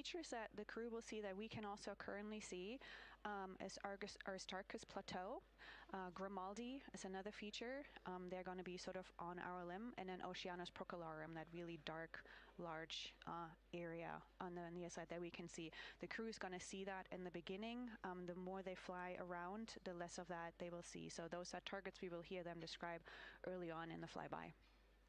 features that the crew will see that we can also currently see is Aristarchus Plateau. Grimaldi is another feature. They're going to be sort of on our limb. And then Oceanus Procularum, that really dark, large area on the near side that we can see. The crew is going to see that in the beginning. The more they fly around, the less of that they will see. So those are targets we will hear them describe early on in the flyby.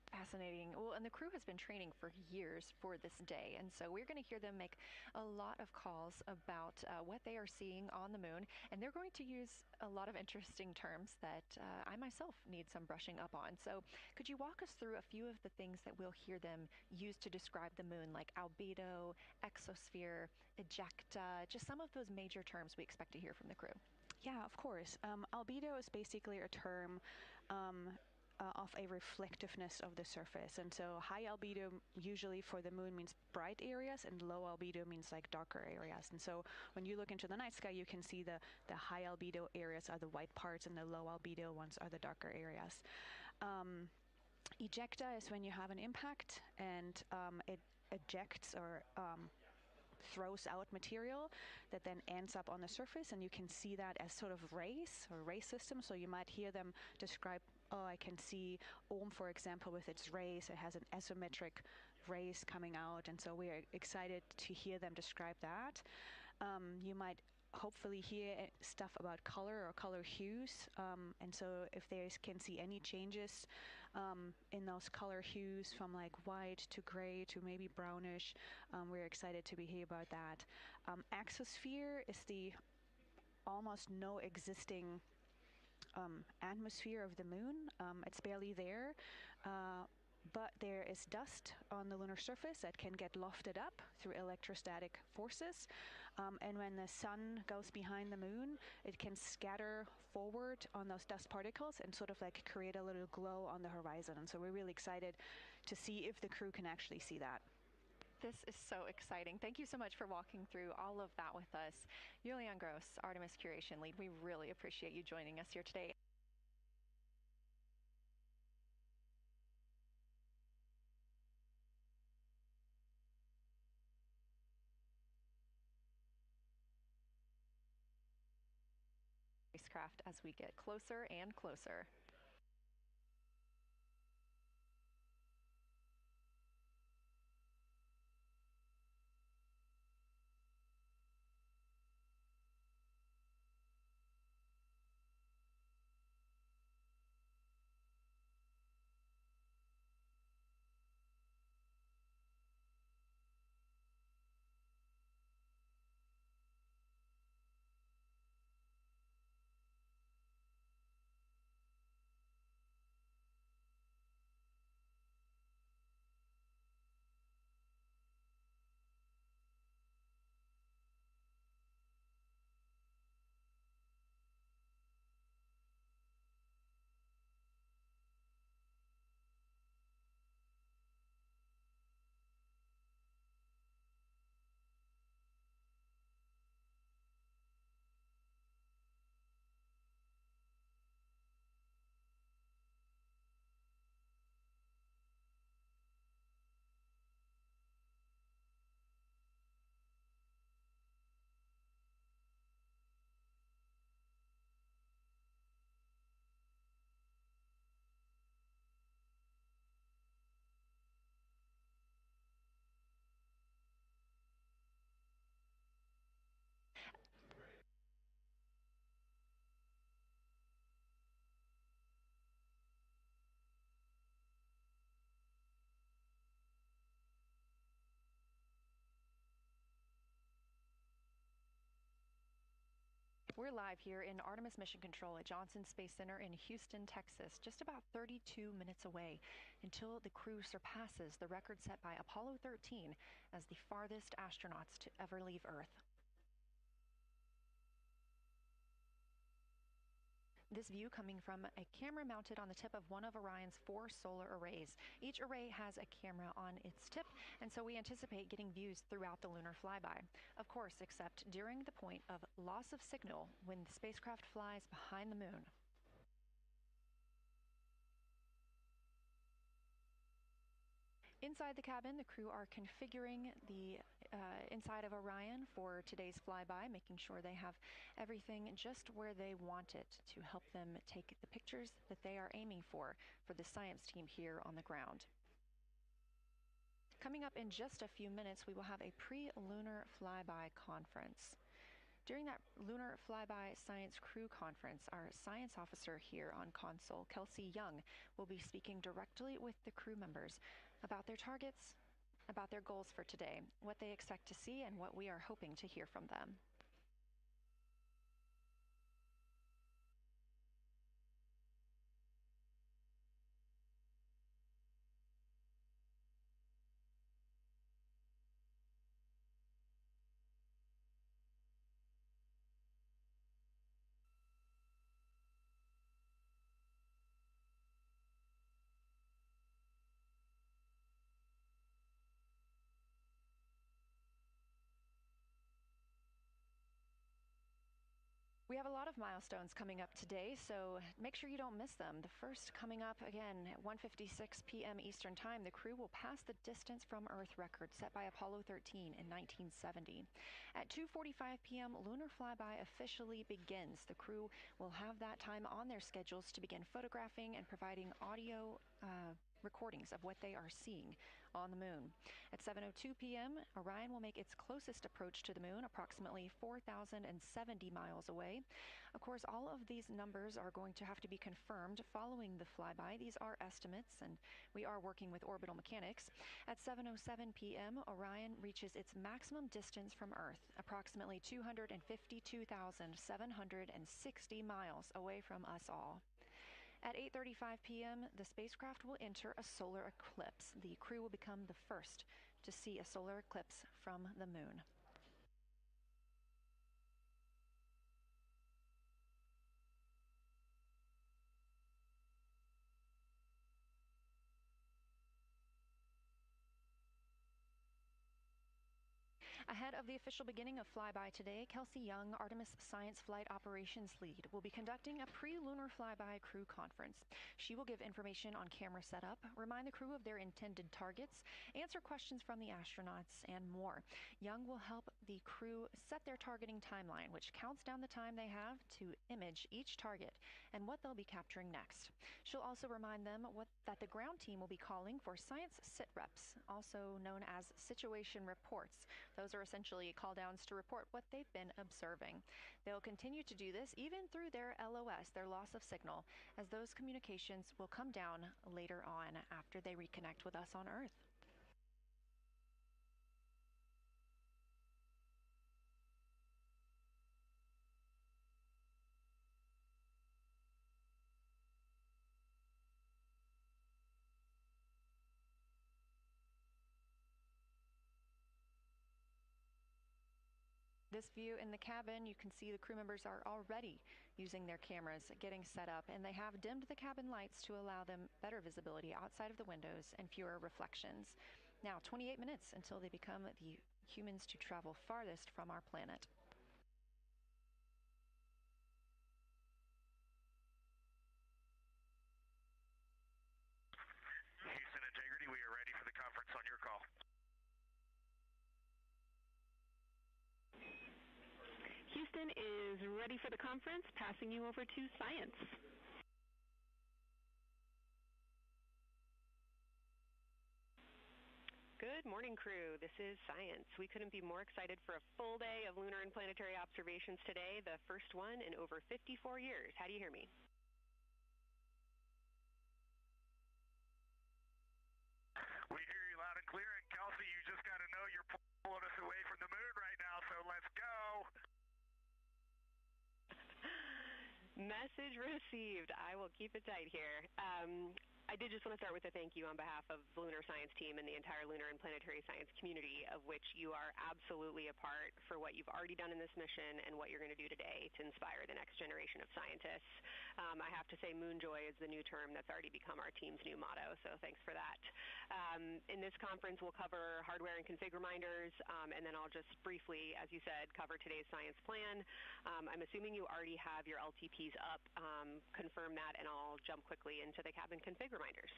Fascinating. Well, and the crew has been training for years for this day, and so we're going to hear them make a lot of calls about what they are seeing on the moon, and they're going to use a lot of interesting terms that I myself need some brushing up on. So could you walk us through a few of the things that we'll hear them use to describe the moon, like albedo, exosphere, ejecta, just some of those major terms we expect to hear from the crew? Yeah, of course. Albedo is basically a term of a reflectiveness of the surface. And so high albedo usually for the moon means bright areas, and low albedo means like darker areas. And so when you look into the night sky, you can see the high albedo areas are the white parts, and the low albedo ones are the darker areas. Ejecta is when you have an impact and it ejects or throws out material that then ends up on the surface, and you can see that as sort of rays or ray systems. So you might hear them describe, oh, I can see Ohm, for example, with its rays. It has an isometric rays coming out, and so we are excited to hear them describe that. You might hopefully hear stuff about color or color hues, and so if they can see any changes in those color hues from like white to gray to maybe brownish, we're excited to hear about that. Exosphere is the almost no existing atmosphere of the moon. It's barely there. But there is dust on the lunar surface that can get lofted up through electrostatic forces. And when the sun goes behind the moon, it can scatter forward on those dust particles and sort of like create a little glow on the horizon. And so we're really excited to see if the crew can actually see that. This is so exciting. Thank you so much for walking through all of that with us. Julian Gross, Artemis Curation Lead, we really appreciate you joining us here today. Spacecraft as we get closer and closer. We're live here in Artemis Mission Control at Johnson Space Center in Houston, Texas, just about 32 minutes away until the crew surpasses the record set by Apollo 13 as the farthest astronauts to ever leave Earth. This view coming from a camera mounted on the tip of one of Orion's 4 solar arrays. Each array has a camera on its tip, and so we anticipate getting views throughout the lunar flyby. Of course, except during the point of loss of signal when the spacecraft flies behind the moon. Inside the cabin, the crew are configuring the inside of Orion for today's flyby, making sure they have everything just where they want it to help them take the pictures that they are aiming for the science team here on the ground. Coming up in just a few minutes, we will have a pre-lunar flyby conference. During that Lunar Flyby Science Crew Conference, our science officer here on console, Kelsey Young, will be speaking directly with the crew members about their targets, about their goals for today, what they expect to see, and what we are hoping to hear from them. We have a lot of milestones coming up today, so make sure you don't miss them. The first coming up again at 1:56 p.m. Eastern Time, the crew will pass the distance from Earth record set by Apollo 13 in 1970. At 2:45 p.m., lunar flyby officially begins. The crew will have that time on their schedules to begin photographing and providing audio recordings of what they are seeing on the moon. At 7:02 p.m., Orion will make its closest approach to the moon, approximately 4,070 miles away. Of course, all of these numbers are going to have to be confirmed following the flyby. These are estimates, and we are working with orbital mechanics. At 7:07 p.m., Orion reaches its maximum distance from Earth, approximately 252,760 miles away from us all. At 8:35 p.m., the spacecraft will enter a solar eclipse. The crew will become the first to see a solar eclipse from the moon. Ahead of the official beginning of flyby today, Kelsey Young, Artemis Science Flight Operations Lead, will be conducting a pre-lunar flyby crew conference. She will give information on camera setup, remind the crew of their intended targets, answer questions from the astronauts, and more. Young will help the crew set their targeting timeline, which counts down the time they have to image each target and what they'll be capturing next. She'll also remind them that the ground team will be calling for science sit-reps, also known as situation reports. Those are essentially call downs to report what they've been observing. They'll continue to do this even through their LOS, their loss of signal, as those communications will come down later on after they reconnect with us on Earth. This view in the cabin, you can see the crew members are already using their cameras, getting set up, and they have dimmed the cabin lights to allow them better visibility outside of the windows and fewer reflections. Now, 28 minutes until they become the humans to travel farthest from our planet. Houston Integrity, we are ready for the conference on your call. Houston is ready for the conference, passing you over to Science. Good morning, crew. This is Science. We couldn't be more excited for a full day of lunar and planetary observations today, the first one in over 54 years. How do you hear me? We hear you loud and clear, and Kelsey, you just got to know you're pulling us away from the moon right now, so let's go. Message received. I will keep it tight here. I did just want to start with a thank you on behalf of the Lunar Science team and the entire lunar and planetary science community, of which you are absolutely a part, for what you've already done in this mission and what you're going to do today to inspire the next generation of scientists. I have to say Moon Joy is the new term that's already become our team's new motto, so thanks for that. In this conference, we'll cover hardware and config reminders, and then I'll just briefly, as you said, cover today's science plan. I'm assuming you already have your LTPs up. Confirm that, and I'll jump quickly into the cabin config reminders.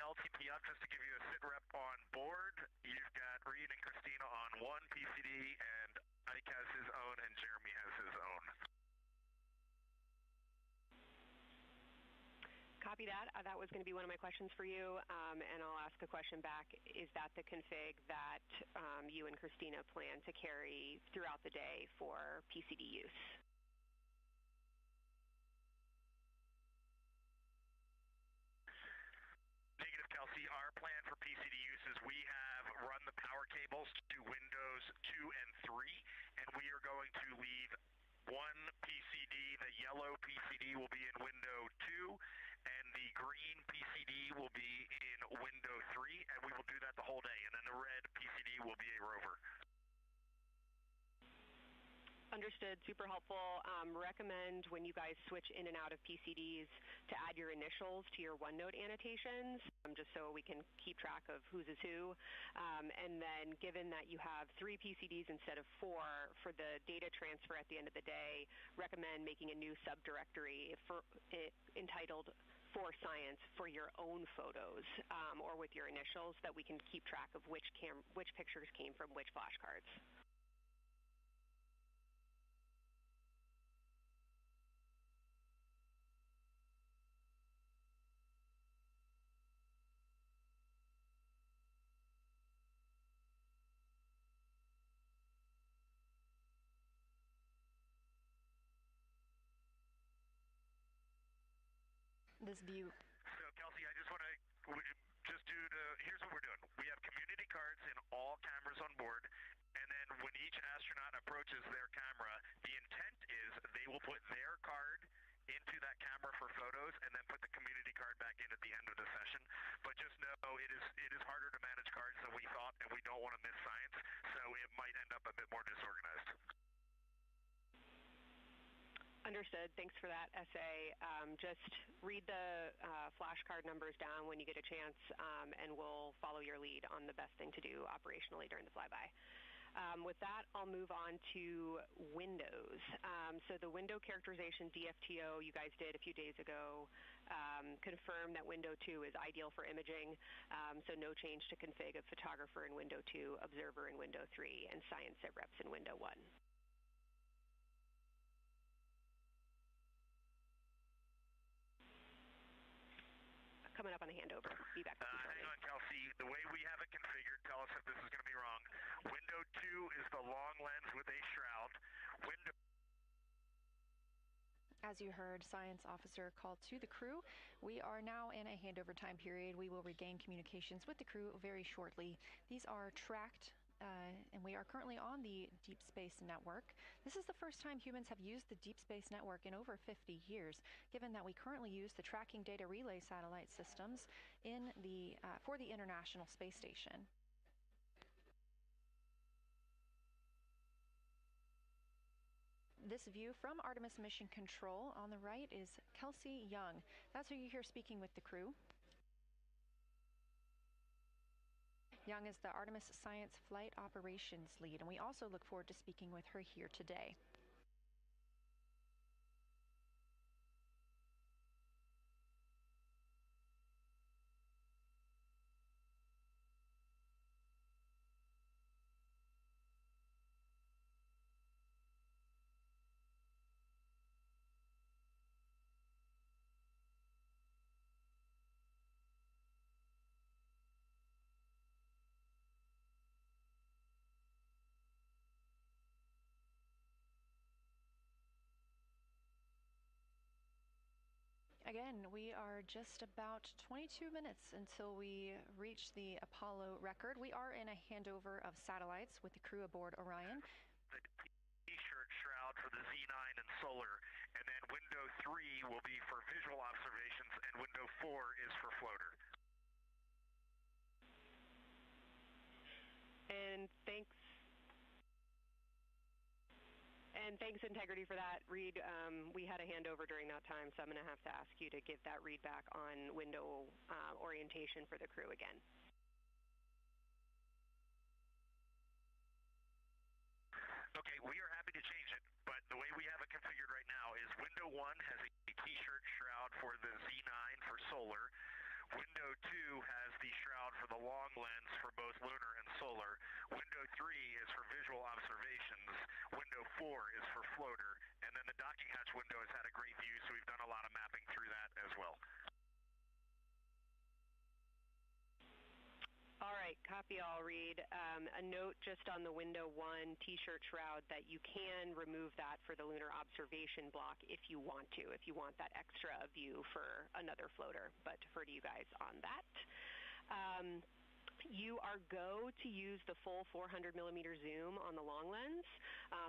LTP up just to give you a sit rep on board. You've got Reed and Christina on one PCD, and Ike has his own, and Jeremy has his own. Copy that. That was going to be one of my questions for you, and I'll ask a question back. Is that the config that you and Christina plan to carry throughout the day for PCD use? Negative, Kelsey. Our plan for PCD use is we have run the power cables to Windows 2 and 3, and we are going to leave one PCD. The yellow PCD will be in window 2, and the green PCD will be in window 3, and we will do that the whole day. And then the red PCD will be a rover. Understood. Super helpful. Recommend when you guys switch in and out of PCDs to add your initials to your OneNote annotations, just so we can keep track of whose is who. And then given that you have 3 PCDs instead of 4 for the data transfer at the end of the day, recommend making a new subdirectory entitled For Science for your own photos, or with your initials, that we can keep track of which pictures came from which flashcards. This view. So, Kelsey, I just want to here's what we're doing. We have community cards in all cameras on board, and then when each astronaut approaches their camera, the intent is they will put their card into that camera for photos and then put the community card back in at the end of the session. But just know it is harder to manage cards than we thought, and we don't want to miss science, so it might end up a bit more disorganized. Understood. Thanks for that essay. Just read the flashcard numbers down when you get a chance, and we'll follow your lead on the best thing to do operationally during the flyby. With that, I'll move on to Windows. So the window characterization DFTO you guys did a few days ago confirmed that window 2 is ideal for imaging, so no change to config of photographer in window 2, observer in window 3, and science sit reps in window 1. Coming up on the handover. Be back with you shortly. Hang on, Kelsey. The way we have it configured, tell us if this is going to be wrong. Window 2 is the long lens with a shroud. Window As you heard, Science Officer called to the crew. We are now in a handover time period. We will regain communications with the crew very shortly. These are tracked, and we are currently on the Deep Space Network. This is the first time humans have used the Deep Space Network in over 50 years, given that we currently use the Tracking Data Relay satellite systems for the International Space Station. This view from Artemis Mission Control on the right is Kelsey Young. That's who you hear speaking with the crew. Young is the Artemis Science Flight Operations Lead, and we also look forward to speaking with her here today. Again, we are just about 22 minutes until we reach the Apollo record. We are in a handover of satellites with the crew aboard Orion. The T-shirt shroud for the Z9 and solar, and then window 3 will be for visual observations, and window 4 is for floater. And thanks, Integrity, for that. Reed, we had a handover during that time, so I'm going to have to ask you to give that read back on window orientation for the crew again. Okay, we are happy to change it, but the way we have it configured right now is window 1 has a T-shirt shroud for the Z9 for solar. Window 2 has the shroud for the long lens for both lunar and solar. Window 3 is for visual observations. Window 4 is for floater. And then the docking hatch window has had a great view, so we've done a lot of mapping through that as well. All right, copy all, Reed. A note just on the window 1 T-shirt shroud that you can remove that for the lunar observation block if you want to, if you want that extra view for another floater, but defer to you guys on that. You are go to use the full 400 millimeter zoom on the long lens,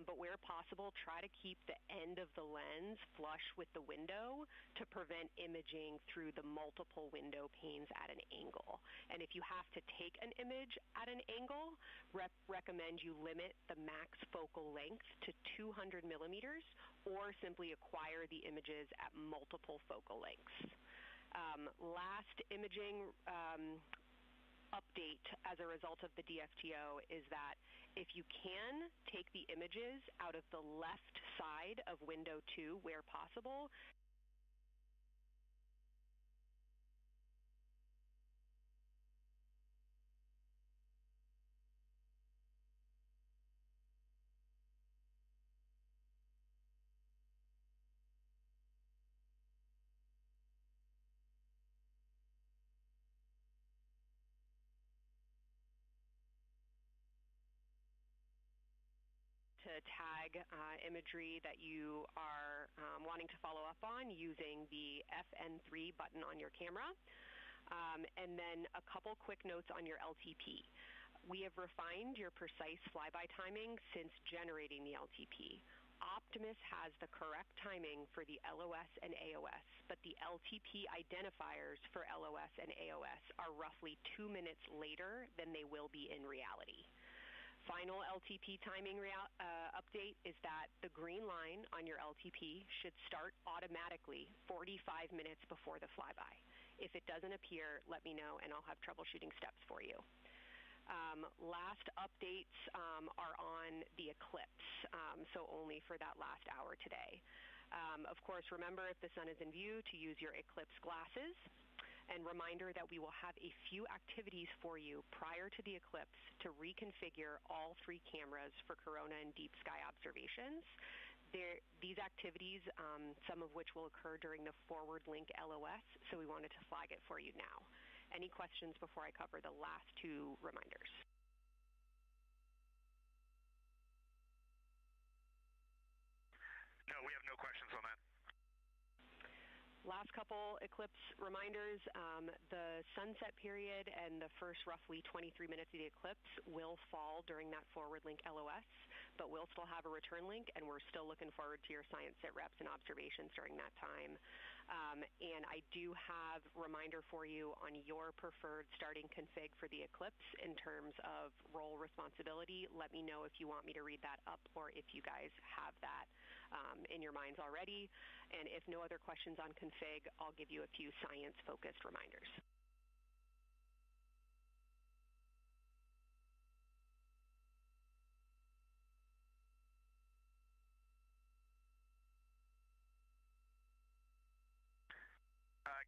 but where possible, try to keep the end of the lens flush with the window to prevent imaging through the multiple window panes at an angle. And if you have to take an image at an angle, recommend you limit the max focal length to 200 millimeters or simply acquire the images at multiple focal lengths. Last imaging update as a result of the DFTO is that if you can take the images out of the left side of window 2 where possible, to tag imagery that you are wanting to follow up on using the FN3 button on your camera. And then a couple quick notes on your LTP. We have refined your precise flyby timing since generating the LTP. Optimus has the correct timing for the LOS and AOS, but the LTP identifiers for LOS and AOS are roughly 2 minutes later than they will be in reality. Final LTP timing update is that the green line on your LTP should start automatically 45 minutes before the flyby. If it doesn't appear, let me know and I'll have troubleshooting steps for you. Last updates are on the eclipse, so only for that last hour today. Of course, remember if the sun is in view to use your eclipse glasses. And reminder that we will have a few activities for you prior to the eclipse to reconfigure all 3 cameras for corona and deep sky observations. These activities, some of which will occur during the forward link LOS, so we wanted to flag it for you now. Any questions before I cover the last 2 reminders? No, we have no questions on that. Last couple eclipse reminders, the sunset period and the first roughly 23 minutes of the eclipse will fall during that forward link LOS, but we'll still have a return link and we're still looking forward to your science sit reps and observations during that time. And I do have a reminder for you on your preferred starting config for the eclipse in terms of role responsibility. Let me know if you want me to read that up or if you guys have that in your minds already. And if no other questions on config, I'll give you a few science-focused reminders.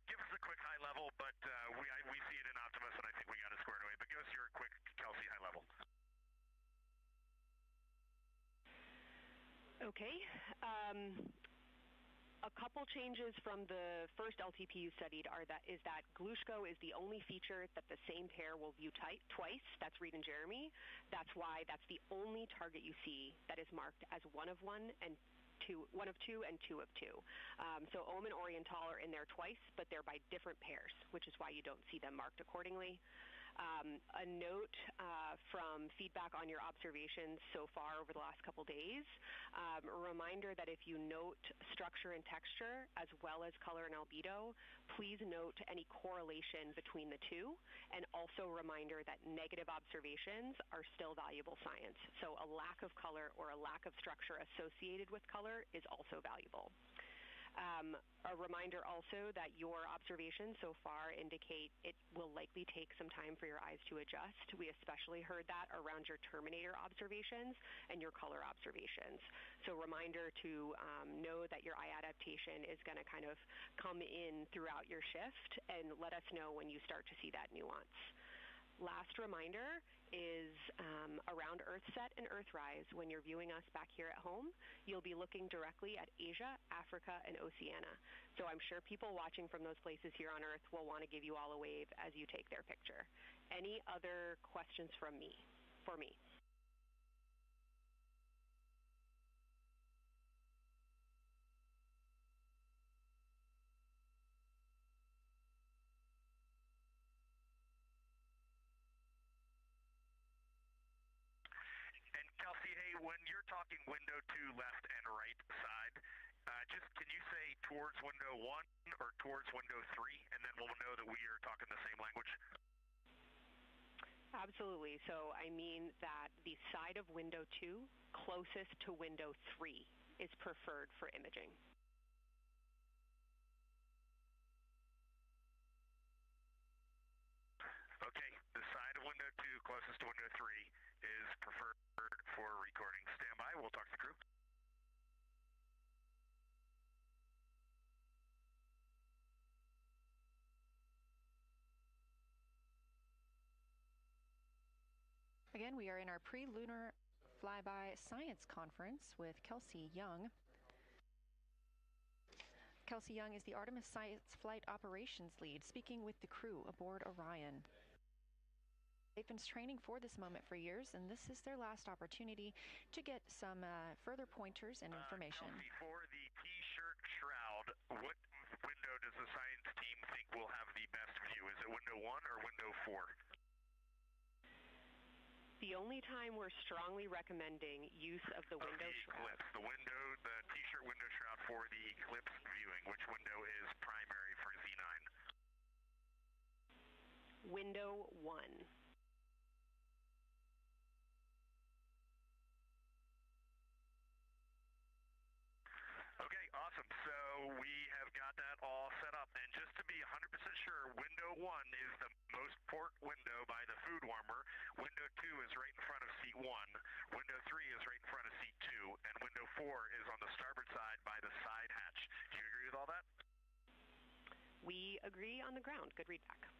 Give us a quick high level, but we see it in Optimus, and I think we got it squared away. But give us your quick Kelsey high level. Okay. A couple changes from the first LTP you studied is that Glushko is the only feature that the same pair will view twice. That's Reed and Jeremy. That's why that's the only target you see that is marked as 1 of 1 and 2 of 2 and 2 of 2. So Ohm and Oriental are in there twice, but they're by different pairs, which is why you don't see them marked accordingly. A note from feedback on your observations so far over the last couple days, a reminder that if you note structure and texture as well as color and albedo, please note any correlation between the two, and also a reminder that negative observations are still valuable science. So a lack of color or a lack of structure associated with color is also valuable. A reminder also that your observations so far indicate it will likely take some time for your eyes to adjust. We especially heard that around your terminator observations and your color observations. So reminder to know that your eye adaptation is going to kind of come in throughout your shift, and let us know when you start to see that nuance. Last reminder is around Earthset and Earthrise. When you're viewing us back here at home, you'll be looking directly at Asia, Africa, and Oceania. So I'm sure people watching from those places here on Earth will want to give you all a wave as you take their picture. Any other questions for me? And Kelsey, hey, when you're talking window 2 left and right side, just can you say towards window 1 or towards window 3, and then we'll know that we are talking the same language? Absolutely. So I mean that the side of window 2 closest to window 3 is preferred for imaging. Okay, the side of window 2 closest to window 3 is preferred for recording. Stand by, we'll talk to the crew. Again, we are in our pre-lunar flyby science conference with Kelsey Young. Kelsey Young is the Artemis Science Flight Operations Lead, speaking with the crew aboard Orion. They've been training for this moment for years, and this is their last opportunity to get some further pointers and information. Kelsey, for the T-shirt shroud, what window does the science team think will have the best view? Is it window 1 or window 4? The only time we're strongly recommending use of the window shroud. The T-shirt window shroud for the eclipse viewing. Which window is primary for Z9? Window 1. Okay, awesome. So we have got that all set up. And just to be 100% sure, window 1 is the most port window by the food warmer. Window 2 is right in front of seat 1. Window 3 is right in front of seat 2. And window 4 is on the starboard side by the side hatch. Do you agree with all that? We agree on the ground. Good readback.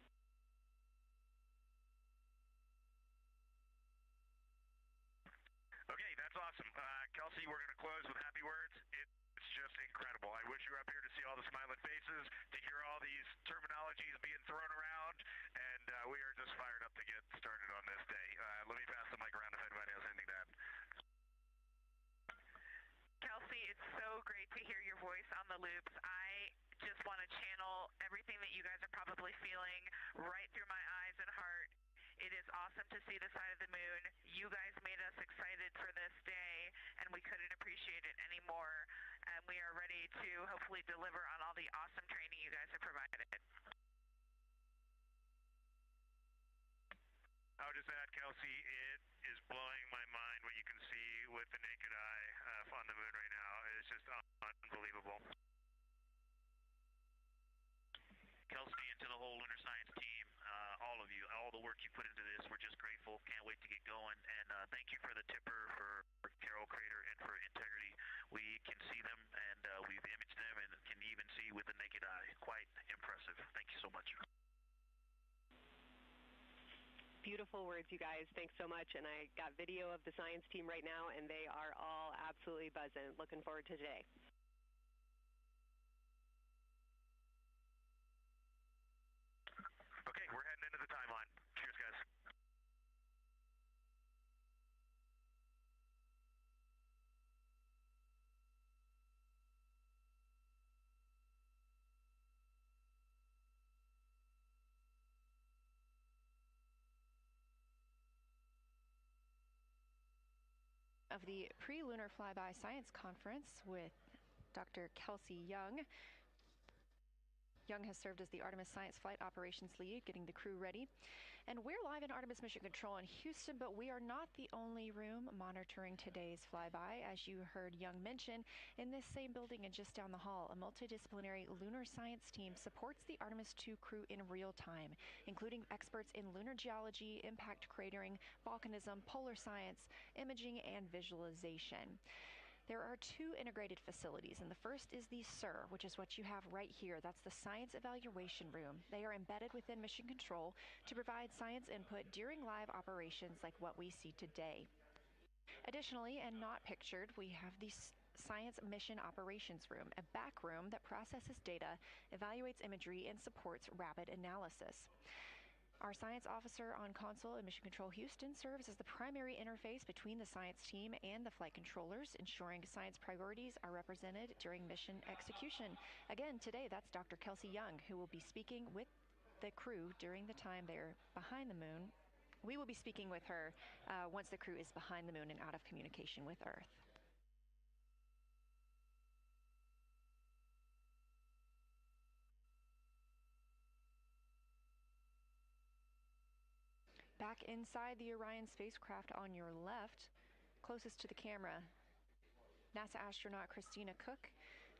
Okay, that's awesome. Kelsey, we're going to close with happy words. It's just incredible. I wish you were up here to see all the smiling faces, to hear all these terminologies being thrown around, and we are just fired up to get started on this day. Let me pass the mic around if anybody has anything to add. Kelsey, it's so great to hear your voice on the loops. I just want to channel everything that you guys are probably feeling right through my eyes and heart. It is awesome to see the side of the moon. You guys made us excited for this day, and we couldn't appreciate it anymore. And we are ready to hopefully deliver on all the awesome training you guys have provided. I would just add, Kelsey, it is blowing my mind what you can see with the naked eye on the moon right now. It's just unbelievable. Kelsey, and to the whole Lunar Science team, all of you, all the work you put into this, we're just grateful. Can't wait to get going. And thank you for the tipper, for Carol Crater, and for Integrity. We can see them, and we've imaged them, and can even see with the naked eye. Quite impressive. Thank you so much. Beautiful words, you guys. Thanks so much. And I got video of the science team right now, and they are all absolutely buzzing. Looking forward to today. Okay, we're heading into the timeline. Cheers, guys. Of the pre-lunar flyby science conference with Dr. Kelsey Young. Young has served as the Artemis Science Flight Operations Lead, getting the crew ready. And we're live in Artemis Mission Control in Houston, but we are not the only room monitoring today's flyby. As you heard Young mention, in this same building and just down the hall, a multidisciplinary lunar science team supports the Artemis 2 crew in real time, including experts in lunar geology, impact cratering, volcanism, polar science, imaging, and visualization. There are two integrated facilities, and the first is the SIR, which is what you have right here. That's the Science Evaluation Room. They are embedded within Mission Control to provide science input during live operations like what we see today. Additionally, and not pictured, we have the Science Mission Operations Room, a back room that processes data, evaluates imagery, and supports rapid analysis. Our science officer on console in Mission Control Houston serves as the primary interface between the science team and the flight controllers, ensuring science priorities are represented during mission execution. Again, today that's Dr. Kelsey Young, who will be speaking with the crew during the time they're behind the moon. We will be speaking with her once the crew is behind the moon and out of communication with Earth. Back inside the Orion spacecraft on your left, closest to the camera, NASA astronaut Christina Cook.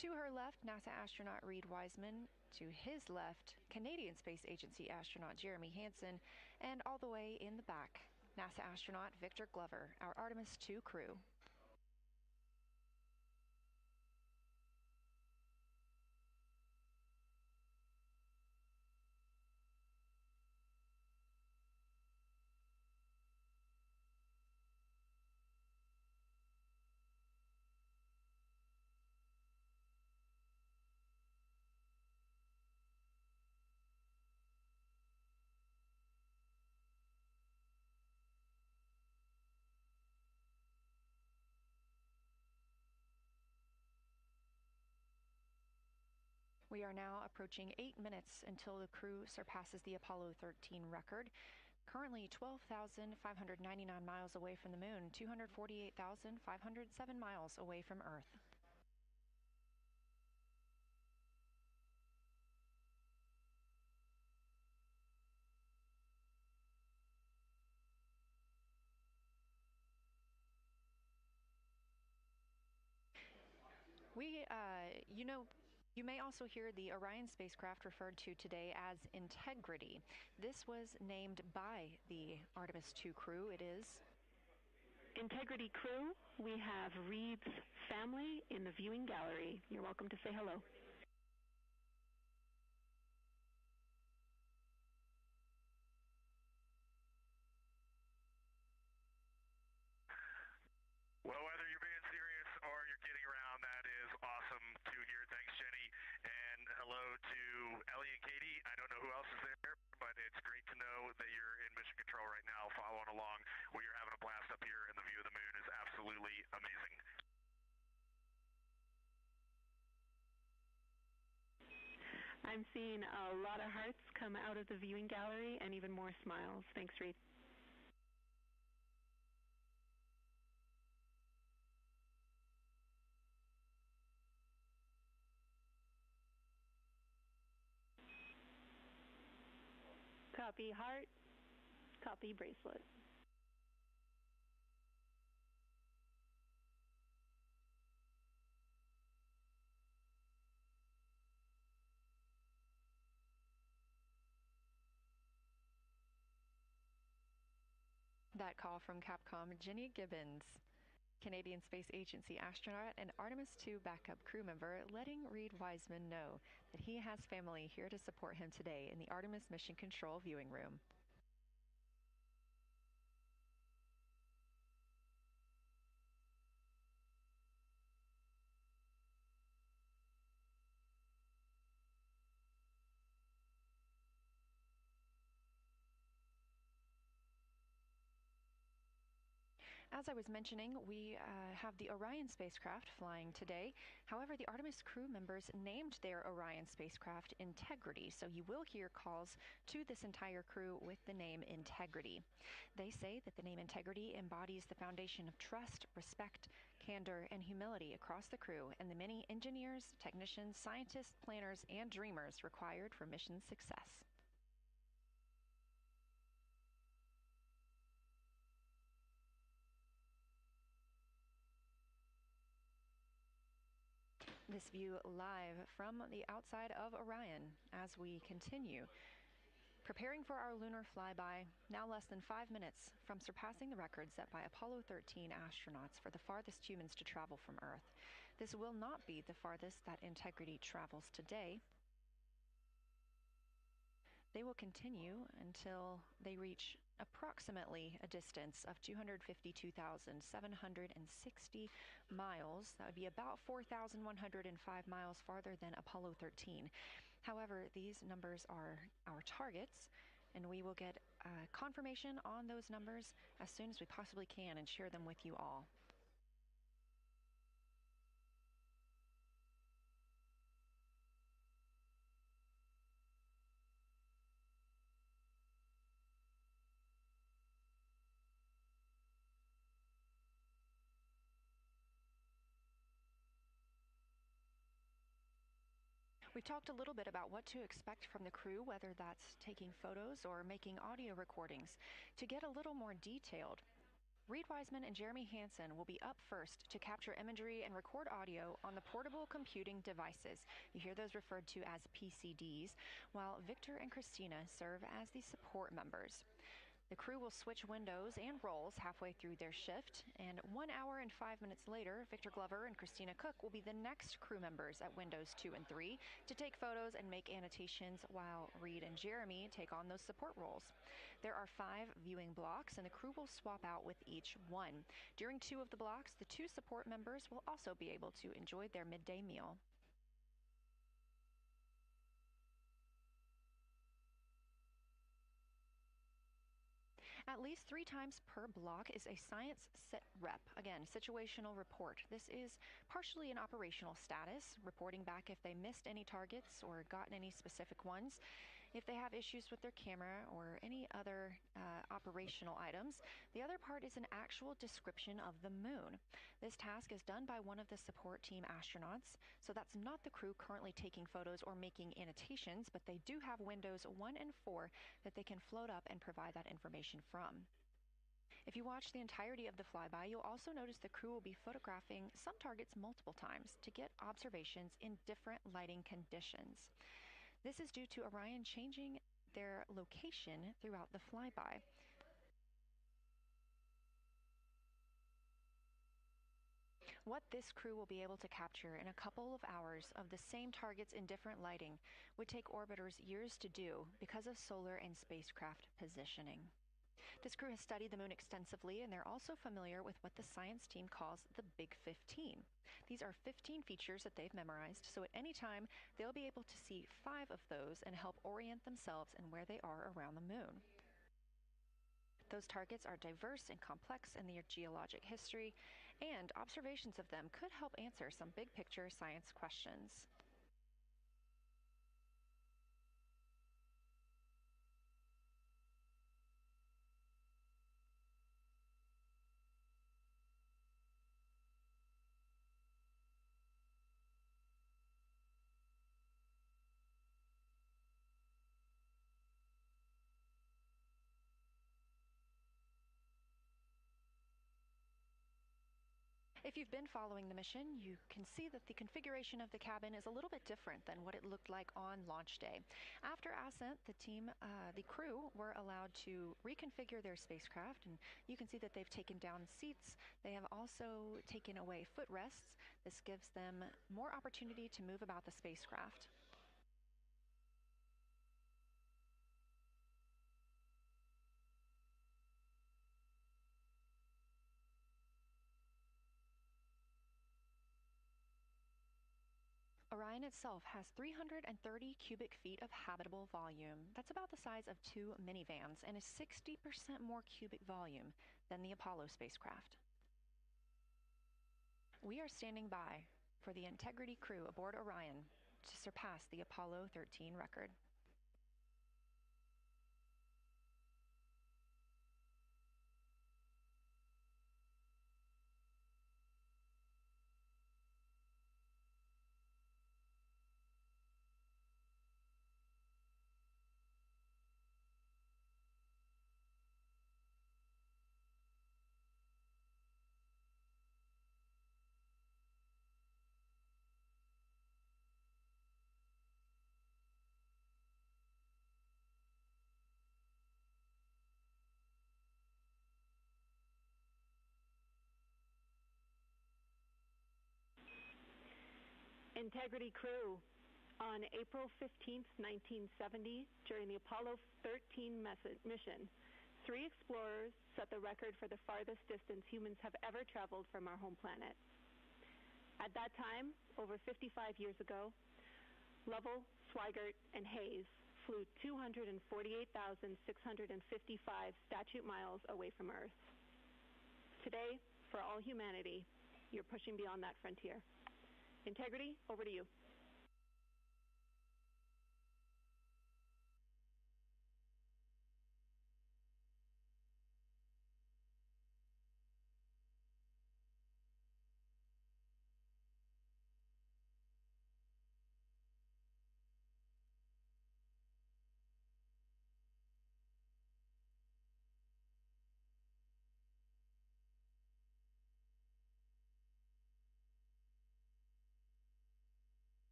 To her left, NASA astronaut Reid Wiseman. To his left, Canadian Space Agency astronaut Jeremy Hansen. And all the way in the back, NASA astronaut Victor Glover, our Artemis 2 crew. We are now approaching 8 minutes until the crew surpasses the Apollo 13 record. Currently 12,599 miles away from the moon, 248,507 miles away from Earth. You may also hear the Orion spacecraft referred to today as Integrity. This was named by the Artemis 2 crew. It is Integrity crew, we have Reid's family in the viewing gallery. You're welcome to say hello. Well, whether you're being serious or you're kidding around, that is awesome to hear. Thanks, Jenny. And hello to Ellie and Katie. I don't know who else is there, but it's great to know that you're in mission control right now, following along. We are having a blast up here, and the view of the moon is absolutely amazing. I'm seeing a lot of hearts come out of the viewing gallery and even more smiles. Thanks, Reid. Copy heart, copy bracelet. that call from Capcom Jenny Gibbons, Canadian Space Agency astronaut and Artemis 2 backup crew member, letting Reid Wiseman know that he has family here to support him today in the Artemis Mission Control viewing room. As I was mentioning, we have the Orion spacecraft flying today. However, the Artemis crew members named their Orion spacecraft Integrity, so you will hear calls to this entire crew with the name Integrity. They say that the name Integrity embodies the foundation of trust, respect, candor, and humility across the crew and the many engineers, technicians, scientists, planners, and dreamers required for mission success. This view live from the outside of Orion as we continue preparing for our lunar flyby, now less than 5 minutes from surpassing the record set by Apollo 13 astronauts for the farthest humans to travel from Earth. This will not be the farthest that Integrity travels today. They will continue until they reach approximately a distance of 252,760 miles. That would be about 4,105 miles farther than Apollo 13. However, these numbers are our targets, and we will get confirmation on those numbers as soon as we possibly can and share them with you all. We've talked a little bit about what to expect from the crew, whether that's taking photos or making audio recordings. To get a little more detailed, Reed Wiseman and Jeremy Hansen will be up first to capture imagery and record audio on the portable computing devices. You hear those referred to as PCDs, while Victor and Christina serve as the support members. The crew will switch windows and roles halfway through their shift, and 1 hour and 5 minutes later, Victor Glover and Christina Cook will be the next crew members at windows 2 and 3 to take photos and make annotations, while Reed and Jeremy take on those support roles. There are 5 viewing blocks, and the crew will swap out with each one. During 2 of the blocks, the 2 support members will also be able to enjoy their midday meal. At least 3 times per block is a science sit rep. Again, situational report. This is partially an operational status, reporting back if they missed any targets or gotten any specific ones. If they have issues with their camera or any other operational items. The other part is an actual description of the moon. This task is done by one of the support team astronauts, so that's not the crew currently taking photos or making annotations, but they do have windows 1 and 4 that they can float up and provide that information from. If you watch the entirety of the flyby, you'll also notice the crew will be photographing some targets multiple times to get observations in different lighting conditions. This is due to Orion changing their location throughout the flyby. What this crew will be able to capture in a couple of hours of the same targets in different lighting would take orbiters years to do because of solar and spacecraft positioning. This crew has studied the moon extensively, and they're also familiar with what the science team calls the Big 15. These are 15 features that they've memorized, so at any time, they'll be able to see 5 of those and help orient themselves and where they are around the moon. Those targets are diverse and complex in their geologic history, and observations of them could help answer some big picture science questions. If you've been following the mission, you can see that the configuration of the cabin is a little bit different than what it looked like on launch day. After ascent, the crew were allowed to reconfigure their spacecraft, and you can see that they've taken down seats. They have also taken away footrests. This gives them more opportunity to move about the spacecraft. Orion itself has 330 cubic feet of habitable volume. That's about the size of 2 minivans and is 60% more cubic volume than the Apollo spacecraft. We are standing by for the Integrity crew aboard Orion to surpass the Apollo 13 record. Integrity crew. On April 15, 1970, during the Apollo 13 mission, 3 explorers set the record for the farthest distance humans have ever traveled from our home planet. At that time, over 55 years ago, Lovell, Swigert, and Hayes flew 248,655 statute miles away from Earth. Today, for all humanity, you're pushing beyond that frontier. Integrity, over to you.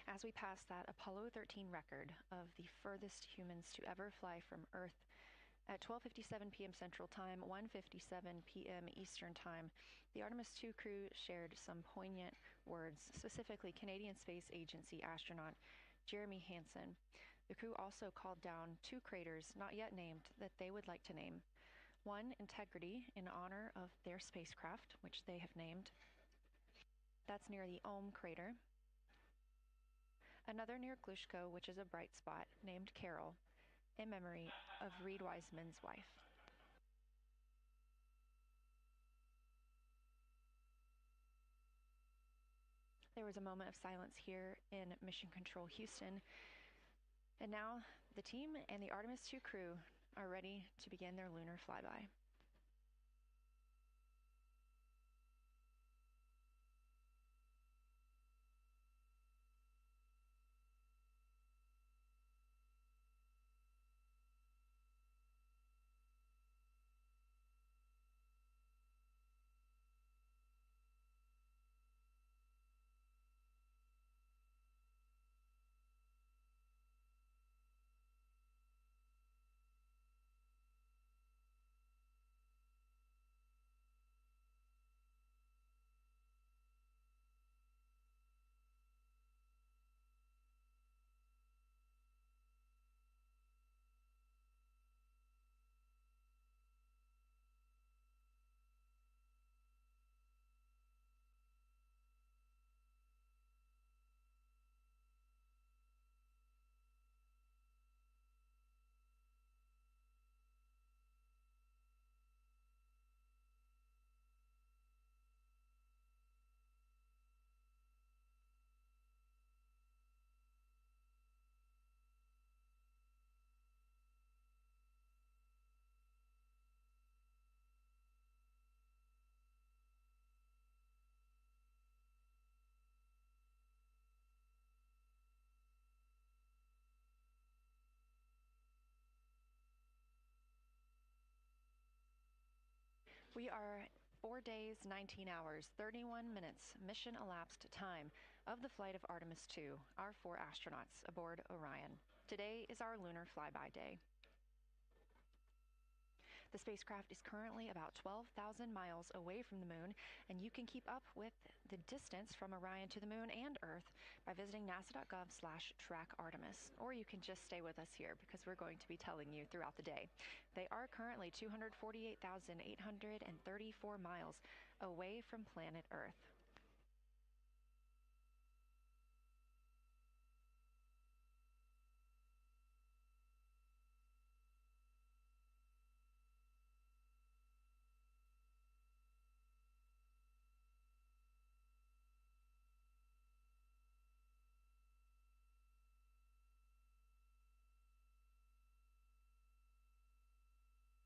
as we pass that Apollo 13 record of the furthest humans to ever fly from Earth at 12:57 p.m. Central Time, 1:57 p.m. Eastern Time, the Artemis 2 crew shared some poignant words, specifically Canadian Space Agency astronaut Jeremy Hansen. The crew also called down 2 craters not yet named that they would like to name. One, Integrity, in honor of their spacecraft, which they have named. That's near the Ohm crater. Another near Glushko, which is a bright spot, named Carol, in memory of Reed Wiseman's wife. There was a moment of silence here in Mission Control Houston. And now the team and the Artemis 2 crew are ready to begin their lunar flyby. We are 4 days, 19 hours, 31 minutes mission elapsed time of the flight of Artemis 2, our 4 astronauts aboard Orion. Today is our lunar flyby day. The spacecraft is currently about 12,000 miles away from the moon, and you can keep up with the distance from Orion to the moon and Earth by visiting nasa.gov/trackartemis, or you can just stay with us here because we're going to be telling you throughout the day. They are currently 248,834 miles away from planet Earth.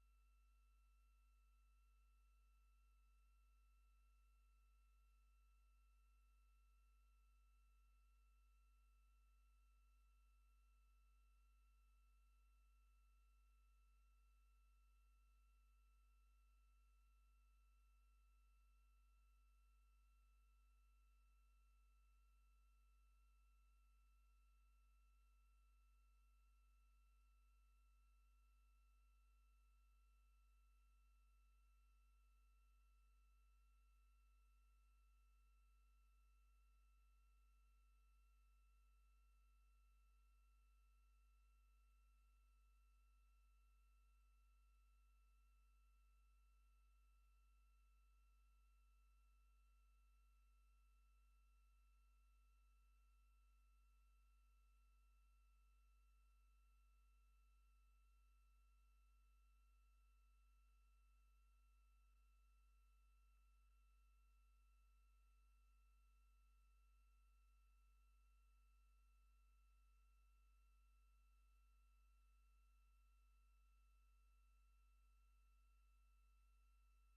Coming up next on the crew's timeline today will be their cabin configuration portion. You heard some calls down to Science Officer Dr. Kelsey Young earlier about how they have configured the cabin so far. This is just a little bit more of a timelined activity for them if they need to further do so.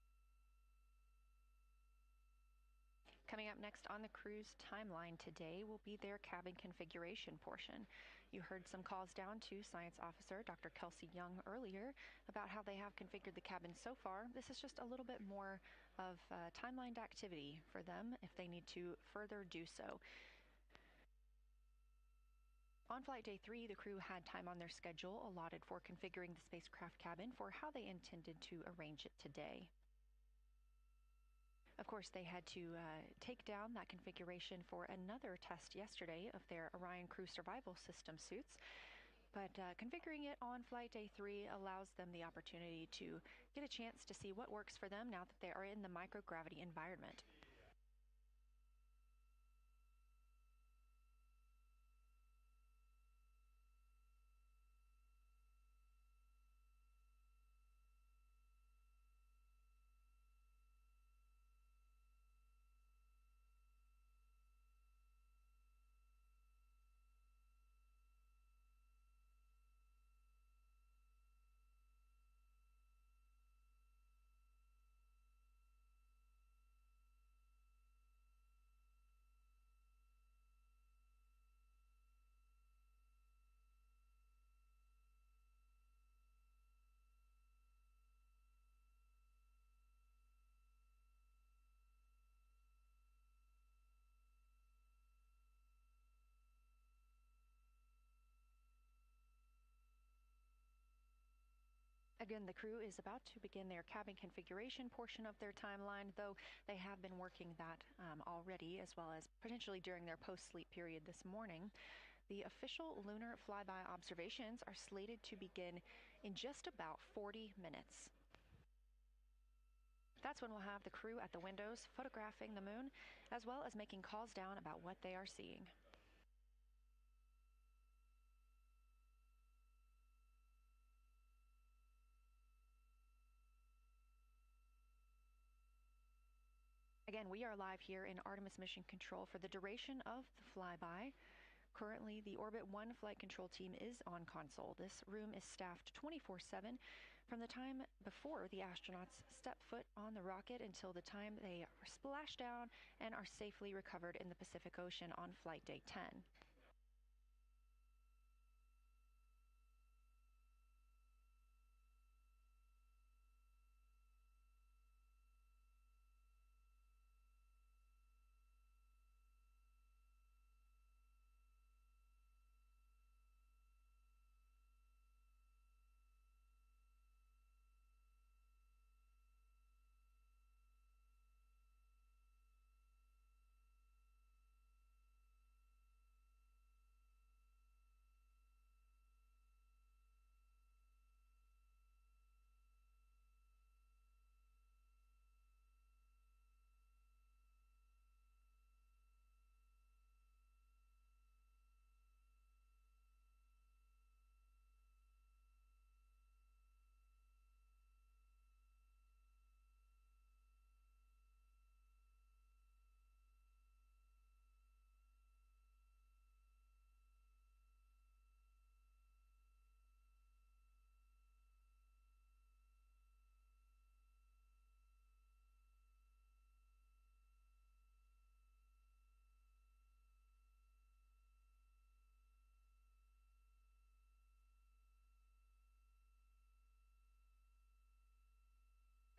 Coming up next on the crew's timeline today will be their cabin configuration portion. You heard some calls down to Science Officer Dr. Kelsey Young earlier about how they have configured the cabin so far. This is just a little bit more of a timelined activity for them if they need to further do so. On flight day 3, the crew had time on their schedule allotted for configuring the spacecraft cabin for how they intended to arrange it today. Of course, they had to take down that configuration for another test yesterday of their Orion Crew Survival System suits. But configuring it on flight day 3 allows them the opportunity to get a chance to see what works for them now that they are in the microgravity environment. Again, the crew is about to begin their cabin configuration portion of their timeline, though they have been working that already, as well as potentially during their post-sleep period this morning. The official lunar flyby observations are slated to begin in just about 40 minutes. That's when we'll have the crew at the windows photographing the moon, as well as making calls down about what they are seeing. Again, we are live here in Artemis Mission Control for the duration of the flyby. Currently, the Orbit 1 flight control team is on console. This room is staffed 24/7 from the time before the astronauts step foot on the rocket until the time they are splashed down and are safely recovered in the Pacific Ocean on flight day 10.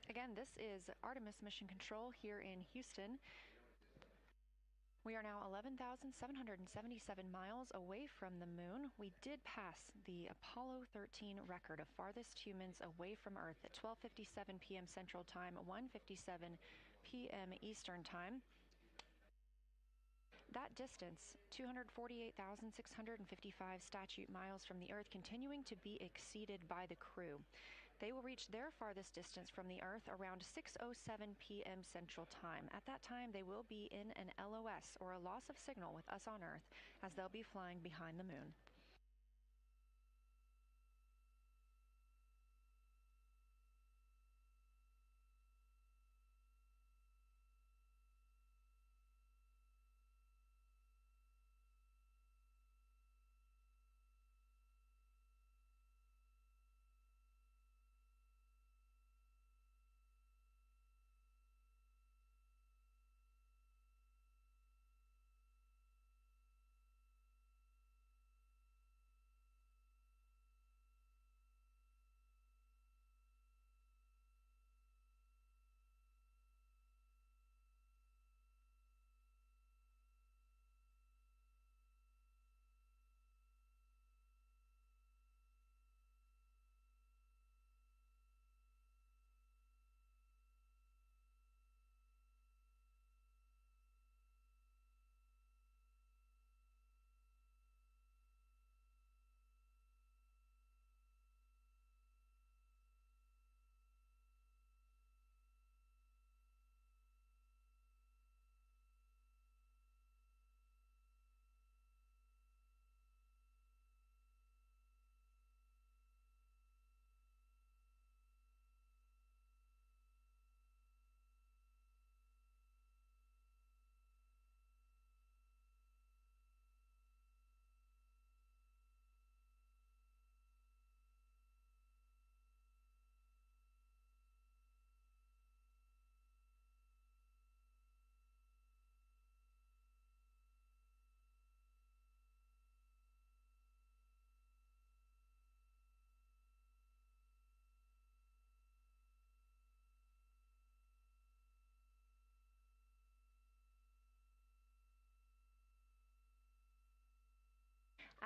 Again, this is Artemis Mission Control here in Houston. We are now 11,777 miles away from the moon. We did pass the Apollo 13 record of farthest humans away from Earth at 12:57 p.m. Central Time, 1:57 p.m. Eastern Time. That distance, 248,655 statute miles from the Earth, continuing to be exceeded by the crew. They will reach their farthest distance from the Earth around 6:07 p.m. Central Time. At that time, they will be in an LOS, or a loss of signal, with us on Earth, as they'll be flying behind the moon.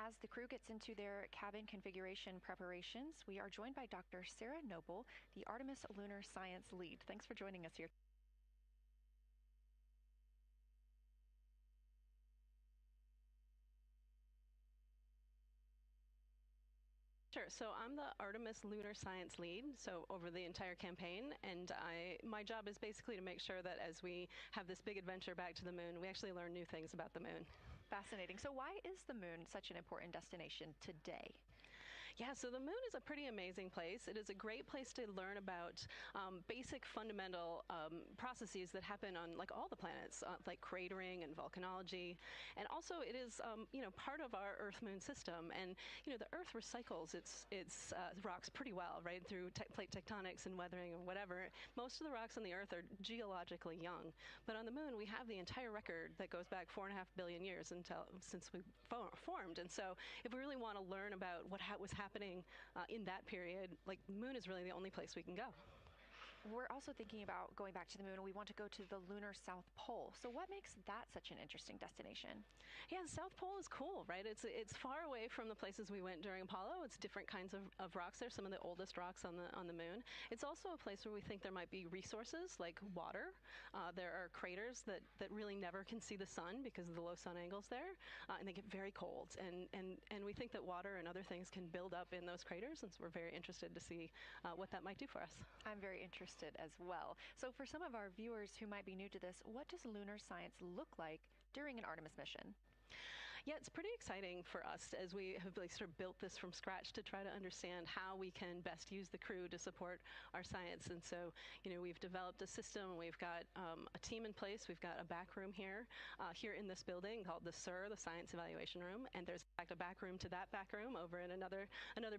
As the crew gets into their cabin configuration preparations, we are joined by Dr. Sarah Noble, the Artemis Lunar Science Lead. Thanks for joining us here. Sure. So I'm the Artemis Lunar Science Lead, so over the entire campaign, and my job is basically to make sure that as we have this big adventure back to the moon, we actually learn new things about the moon. Fascinating. So why is the moon such an important destination today? Yeah, so the moon is a pretty amazing place. It is a great place to learn about basic fundamental processes that happen on like all the planets, like cratering and volcanology. And also it is, part of our Earth-Moon system. And, the Earth recycles its rocks pretty well, right, through plate tectonics and weathering and whatever. Most of the rocks on the Earth are geologically young. But on the moon, we have the entire record that goes back 4.5 billion years since we formed. And so if we really want to learn about what was happening in that period, like the moon is really the only place we can go. We're also thinking about going back to the moon, and we want to go to the lunar South Pole. So what makes that such an interesting destination? Yeah, the South Pole is cool, right? It's far away from the places we went during Apollo. It's different kinds of rocks there, some of the oldest rocks on the moon. It's also a place where we think there might be resources like water. There are craters that really never can see the sun because of the low sun angles there, and they get very cold. And we think that water and other things can build up in those craters, and so we're very interested to see what that might do for us. I'm very interested as well. So for some of our viewers who might be new to this, what does lunar science look like during an Artemis mission? Yeah, it's pretty exciting for us as we have sort of built this from scratch to try to understand how we can best use the crew to support our science. And so, we've developed a system. We've got a team in place. We've got a back room here in this building called the SIR, the Science Evaluation Room. And there's in fact a back room to that back room over in another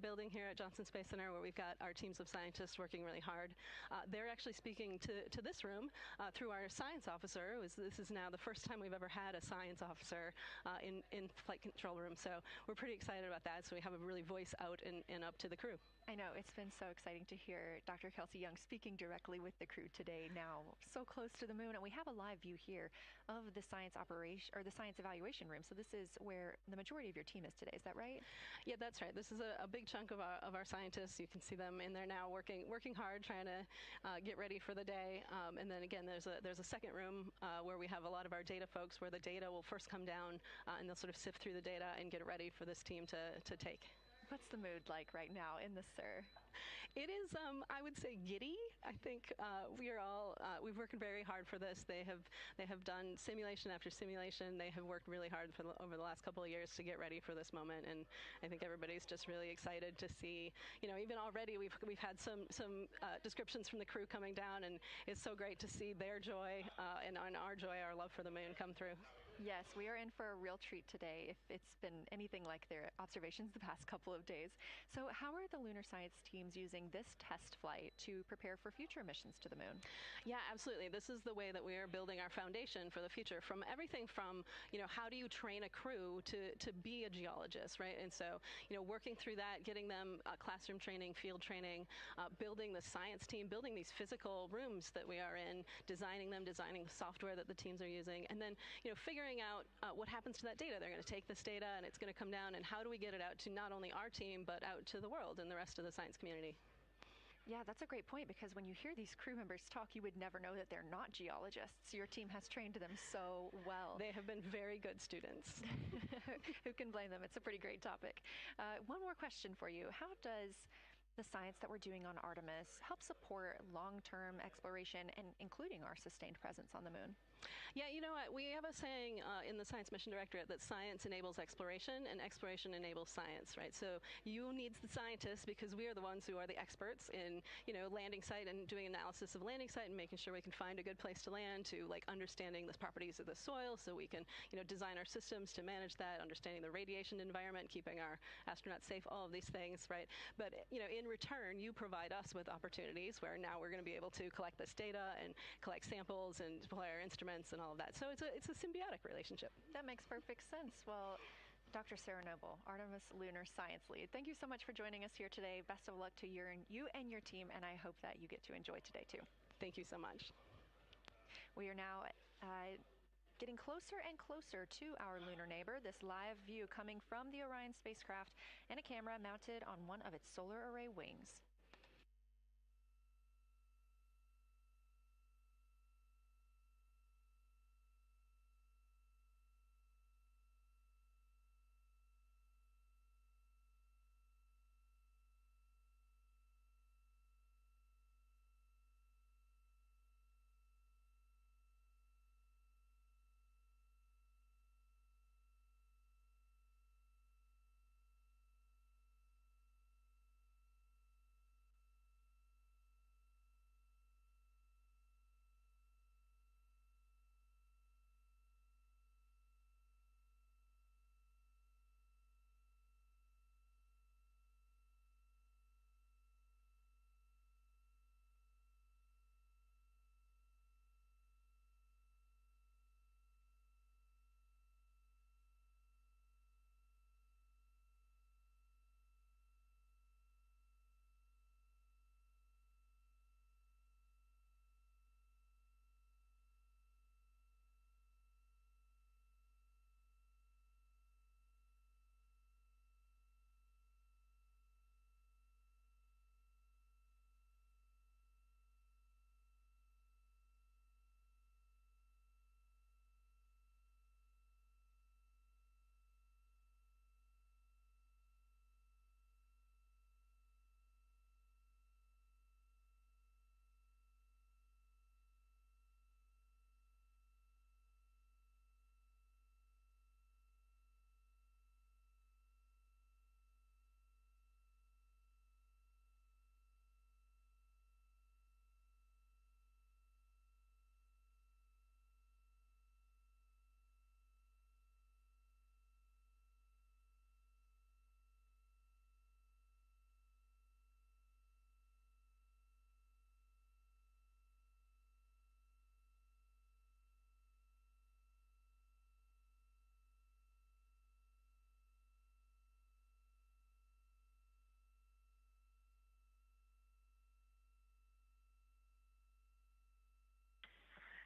building here at Johnson Space Center where we've got our teams of scientists working really hard. They're actually speaking to this room through our science officer. This is now the first time we've ever had a science officer in flight control room. So we're pretty excited about that. So we have a really voice out and up to the crew. I know, it's been so exciting to hear Dr. Kelsey Young speaking directly with the crew today, now so close to the moon. And we have a live view here of the science operation, or the science evaluation room. So this is where the majority of your team is today. Is that right? Yeah, that's right. This is a big chunk of our scientists. You can see them in there now working hard, trying to get ready for the day. And then again, there's a second room where we have a lot of our data folks, where the data will first come down and they'll sort of sift through the data and get it ready for this team to take. What's the mood like right now in the SIR? It is, I would say, giddy. I think we've worked very hard for this. They have done simulation after simulation. They have worked really hard over the last couple of years to get ready for this moment. And I think everybody's just really excited to see, even already we've had some descriptions from the crew coming down, and it's so great to see their joy and our joy, our love for the moon come through. Yes, we are in for a real treat today if it's been anything like their observations the past couple of days. So how are the lunar science teams using this test flight to prepare for future missions to the moon? Yeah, absolutely. This is the way that we are building our foundation for the future, from everything from, how do you train a crew to be a geologist, right? And so, working through that, getting them classroom training, field training, building the science team, building these physical rooms that we are in, designing the software that the teams are using, and then, figuring out what happens to that data. They're going to take this data and it's going to come down, and how do we get it out to not only our team, but out to the world and the rest of the science community? Yeah, that's a great point, because when you hear these crew members talk, you would never know that they're not geologists. Your team has trained them so well. They have been very good students. Who can blame them? It's a pretty great topic. One more question for you. How does the science that we're doing on Artemis help support long-term exploration and including our sustained presence on the moon? Yeah, you know what? We have a saying in the Science Mission Directorate that science enables exploration and exploration enables science, right? So you needs the scientists, because we are the ones who are the experts in, landing site and doing analysis of landing site and making sure we can find a good place to land, to understanding the properties of the soil so we can, design our systems to manage that, understanding the radiation environment, keeping our astronauts safe, all of these things, right? But, in return, you provide us with opportunities where now we're going to be able to collect this data and collect samples and deploy our instruments and all of that. So it's a symbiotic relationship. That makes perfect sense. Well, Dr. Sarah Noble, Artemis Lunar Science Lead, thank you so much for joining us here today. Best of luck to you and your team, and I hope that you get to enjoy today too. Thank you so much. We are now Getting closer and closer to our lunar neighbor, this live view coming from the Orion spacecraft and a camera mounted on one of its solar array wings.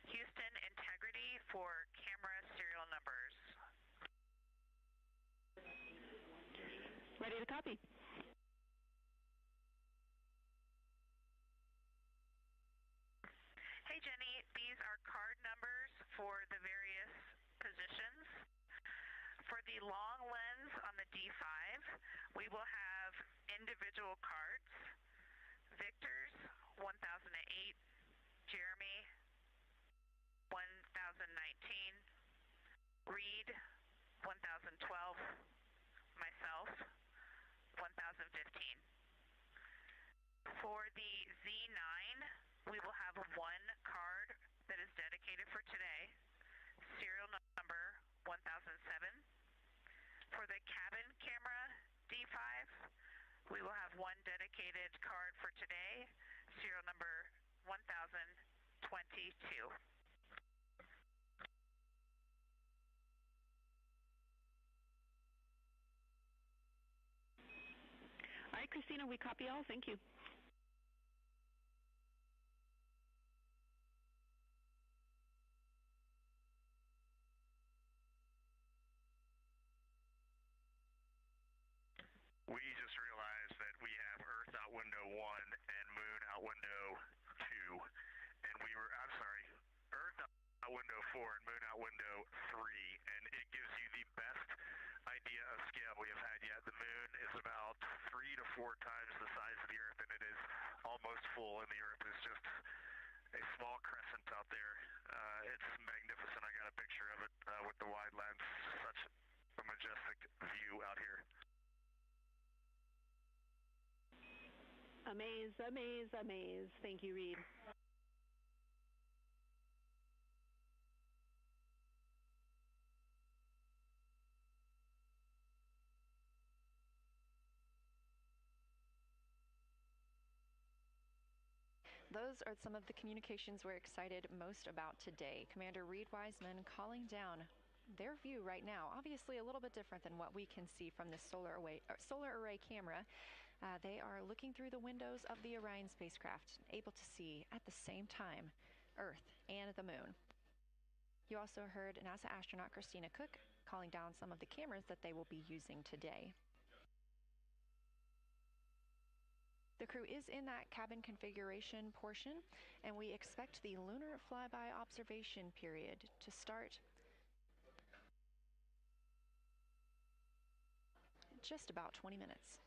Houston, integrity for camera serial numbers. Ready to copy. Hey Jenny, these are card numbers for the various positions. For the long lens on the D5, we will have individual cards. Victor's 1008, Jeremy 1019, Reed 1012, myself 1015. For the Z9, we will have one card that is dedicated for today, serial number 1007. For the cabin camera D5, we will have one dedicated card for today, serial number 1022. All right, Christina, we copy all. Thank you. We just realized that we have Earth out window 1 and Moon out window 2, and Earth out window 4 and Moon out window 3, and it gives you the best idea of scale we have had yet. The Moon is about 3 to 4 times the size of the Earth, and it is almost full, and the Earth is just a small crescent out there. It's magnificent. I got a picture of it with the wide lens. Such a majestic view out here. Amaze, amaze, amaze. Thank you, Reed. Those are some of the communications we're excited most about today. Commander Reed Wiseman calling down their view right now. Obviously a little bit different than what we can see from the solar array camera. They are looking through the windows of the Orion spacecraft, able to see at the same time Earth and the Moon. You also heard NASA astronaut Christina Cook calling down some of the cameras that they will be using today. The crew is in that cabin configuration portion, and we expect the lunar flyby observation period to start in just about 20 minutes.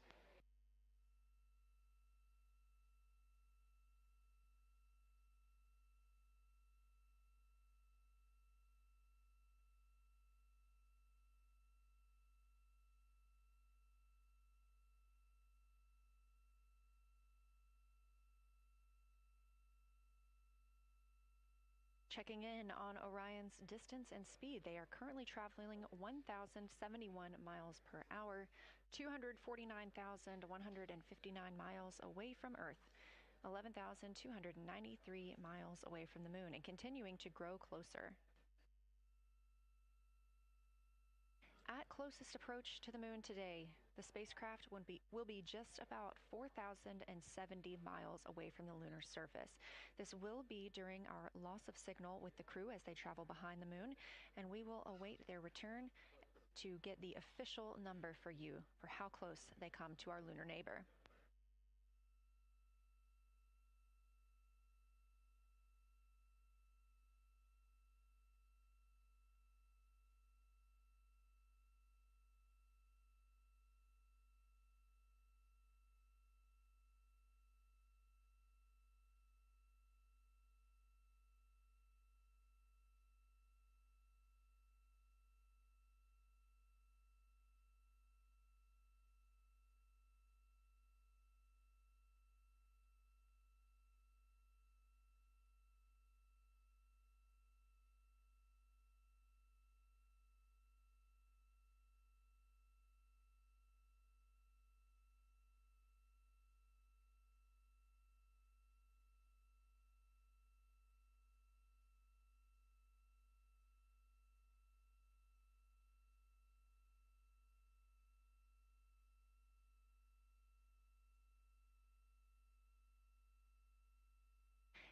Checking in on Orion's distance and speed, they are currently traveling 1,071 miles per hour, 249,159 miles away from Earth, 11,293 miles away from the moon, and continuing to grow closer. At closest approach to the moon today, the spacecraft will be just about 4,070 miles away from the lunar surface. This will be during our loss of signal with the crew as they travel behind the moon, and we will await their return to get the official number for you for how close they come to our lunar neighbor.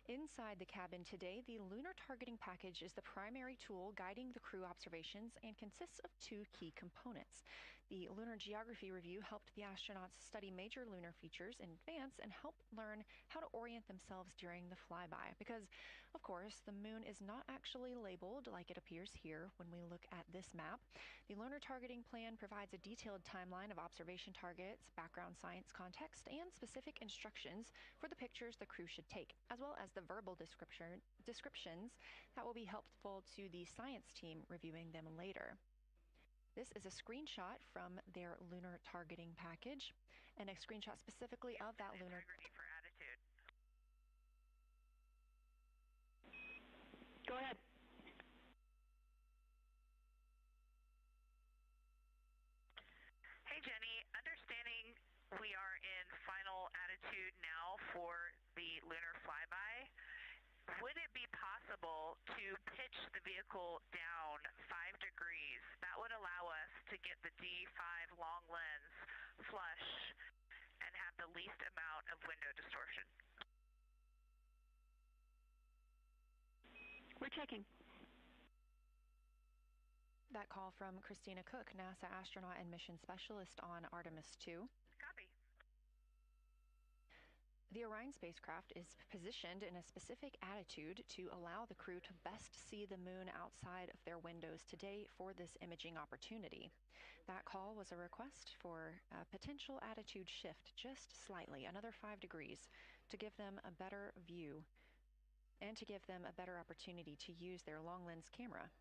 Inside the cabin today, the lunar targeting package is the primary tool guiding the crew observations and consists of two key components. The Lunar Geography Review helped the astronauts study major lunar features in advance and help learn how to orient themselves during the flyby. Because, of course, the moon is not actually labeled like it appears here when we look at this map. The lunar targeting plan provides a detailed timeline of observation targets, background science context, and specific instructions for the pictures the crew should take, as well as the verbal descriptions that will be helpful to the science team reviewing them later. This is a screenshot from their lunar targeting package and a screenshot specifically of that lunar. For attitude. Go ahead. Hey, Jenny. Understanding we are in final attitude now for the lunar flyby, would it be possible to pitch the vehicle down 5 degrees? That would allow us to get the D5 long lens flush and have the least amount of window distortion. We're checking. That call from Christina Cook, NASA astronaut and mission specialist on Artemis 2. Copy. The Orion spacecraft is positioned in a specific attitude to allow the crew to best see the moon outside of their windows today for this imaging opportunity. That call was a request for a potential attitude shift just slightly, another 5 degrees, to give them a better view and to give them a better opportunity to use their long lens camera.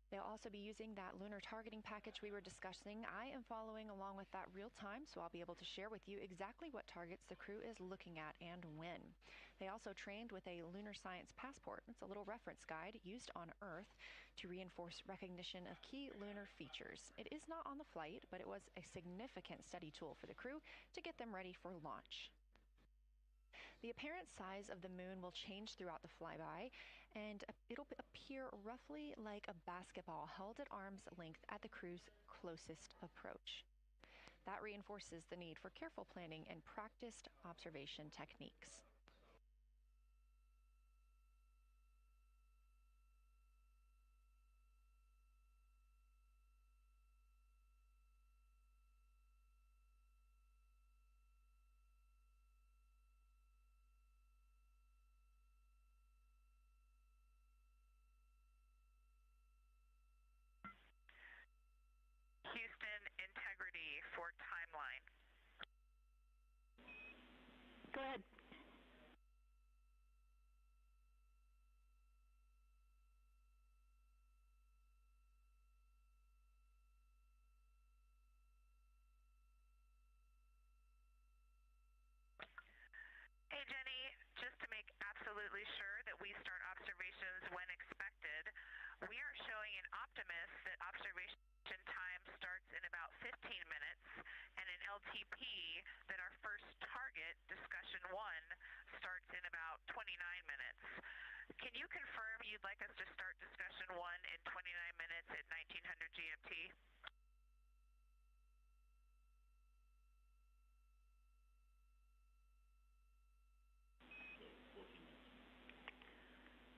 They'll also be using that lunar targeting package we were discussing. I am following along with that real time, so I'll be able to share with you exactly what targets the crew is looking at and when. They also trained with a lunar science passport. It's a little reference guide used on Earth to reinforce recognition of key lunar features. It is not on the flight, but it was a significant study tool for the crew to get them ready for launch. The apparent size of the moon will change throughout the flyby, and it'll appear roughly like a basketball held at arm's length at the crew's closest approach. That reinforces the need for careful planning and practiced observation techniques.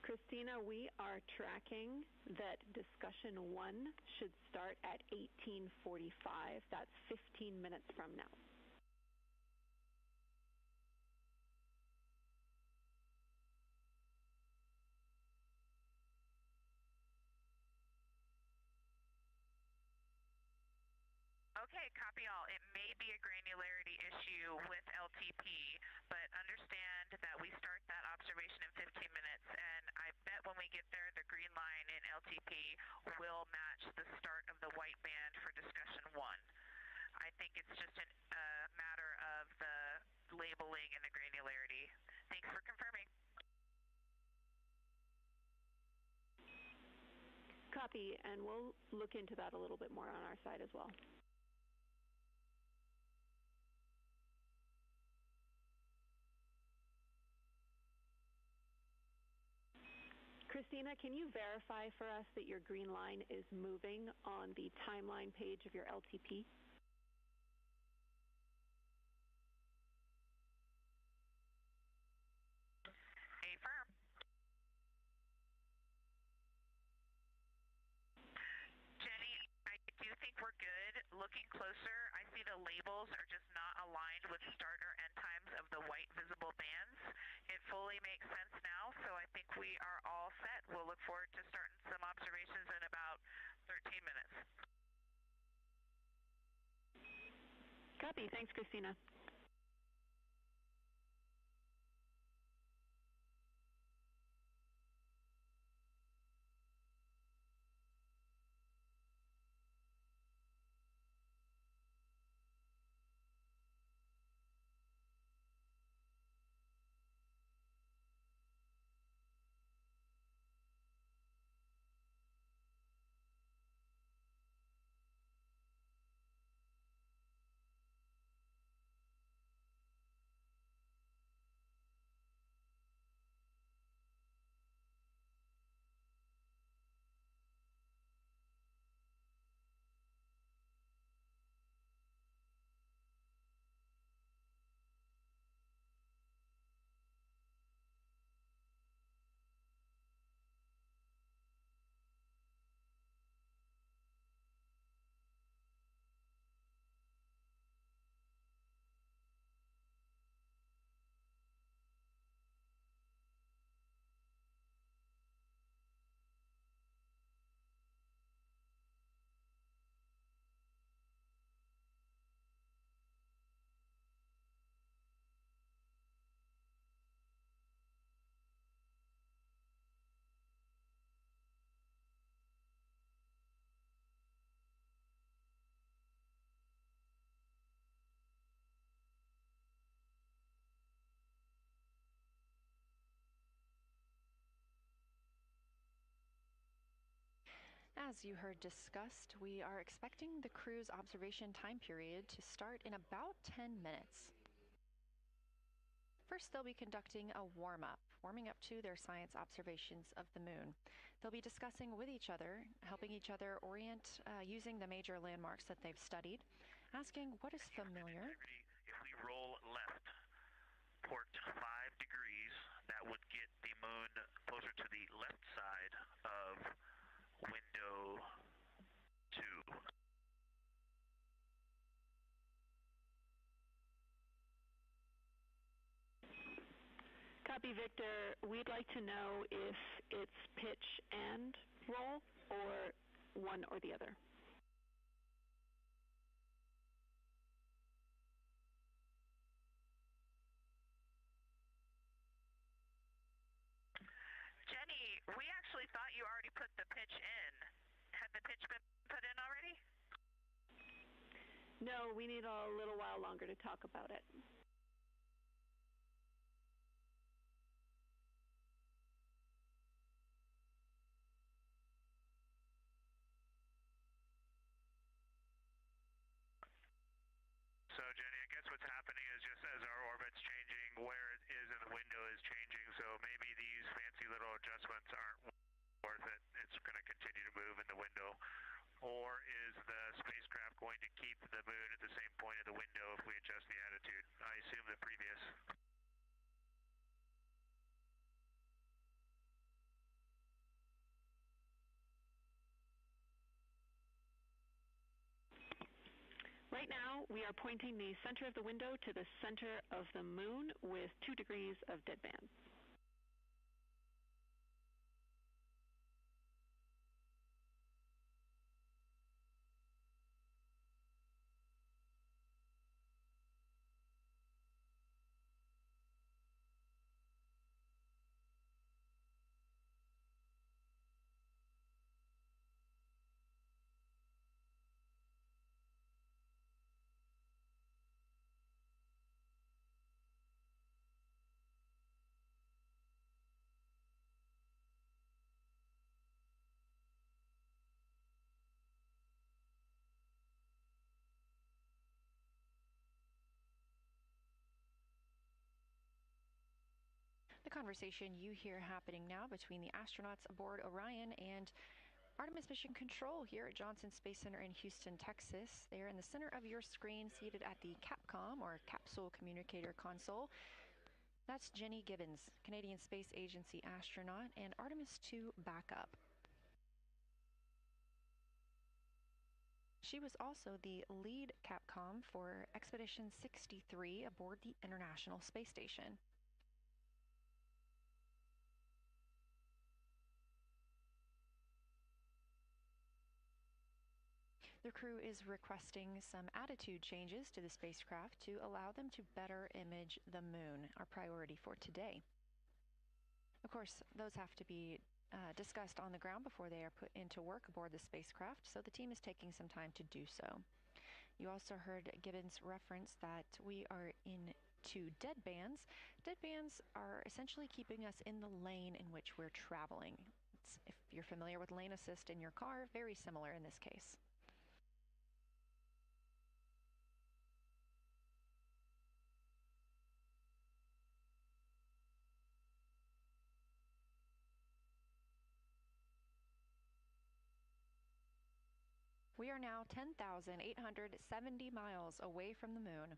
Christina, we are tracking that discussion 1 should start at 18:45. That's 15 minutes from now. Okay, copy all. It may be a granularity issue with LTP, but understand that we start that observation in 15 minutes, and I bet when we get there, the green line in LTP will match the start of the white band for discussion 1. I think it's just a matter of the labeling and the granularity. Thanks for confirming. Copy, and we'll look into that a little bit more on our side as well. Christina, can you verify for us that your green line is moving on the timeline page of your LTP? Affirm. Jenny, I do think we're good. Looking closer, I see the labels are just not aligned with start or end times of the white visible bands. It fully makes sense now, so I think we are all set. We'll look forward to starting some observations in about 13 minutes. Copy. Thanks, Christina. As you heard discussed, we are expecting the crew's observation time period to start in about 10 minutes. First, they'll be conducting a warm-up, warming up to their science observations of the moon. They'll be discussing with each other, helping each other orient using the major landmarks that they've studied, asking what is familiar. If we roll left, port 5 degrees, that would get the moon closer to the left side of window 2. Copy, Victor. We'd like to know if it's pitch and roll or one or the other. Jenny, we actually thought you already put the pitch in. Had the pitch been put in already? No, we need a little while longer to talk about it. So Jenny, I guess what's happening is just as our orbit's changing, where it is in the window is changing, so maybe these fancy little adjustments aren't worth it. It's going to continue to move in the window. Or is the spacecraft going to keep the moon at the same point of the window if we adjust the attitude? I Right now, we are pointing the center of the window to the center of the moon with 2 degrees of deadband. The conversation you hear happening now between the astronauts aboard Orion and Artemis Mission Control here at Johnson Space Center in Houston, Texas. They are in the center of your screen, seated at the CAPCOM, or Capsule Communicator Console. That's Jenny Gibbons, Canadian Space Agency astronaut and Artemis II backup. She was also the lead Capcom for Expedition 63 aboard the International Space Station. The crew is requesting some attitude changes to the spacecraft to allow them to better image the moon, our priority for today. Of course, those have to be discussed on the ground before they are put into work aboard the spacecraft, so the team is taking some time to do so. You also heard Gibbons reference that we are in 2 deadbands. Deadbands are essentially keeping us in the lane in which we're traveling. If you're familiar with lane assist in your car, very similar in this case. We are now 10,870 miles away from the moon,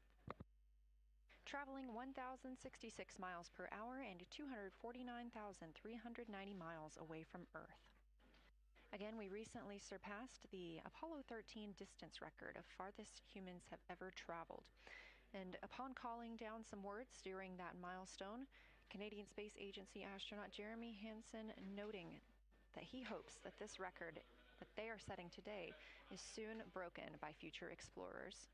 traveling 1,066 miles per hour and 249,390 miles away from Earth. Again, we recently surpassed the Apollo 13 distance record of farthest humans have ever traveled. And upon calling down some words during that milestone, Canadian Space Agency astronaut Jeremy Hansen noting that he hopes that this record that they are setting today is soon broken by future explorers.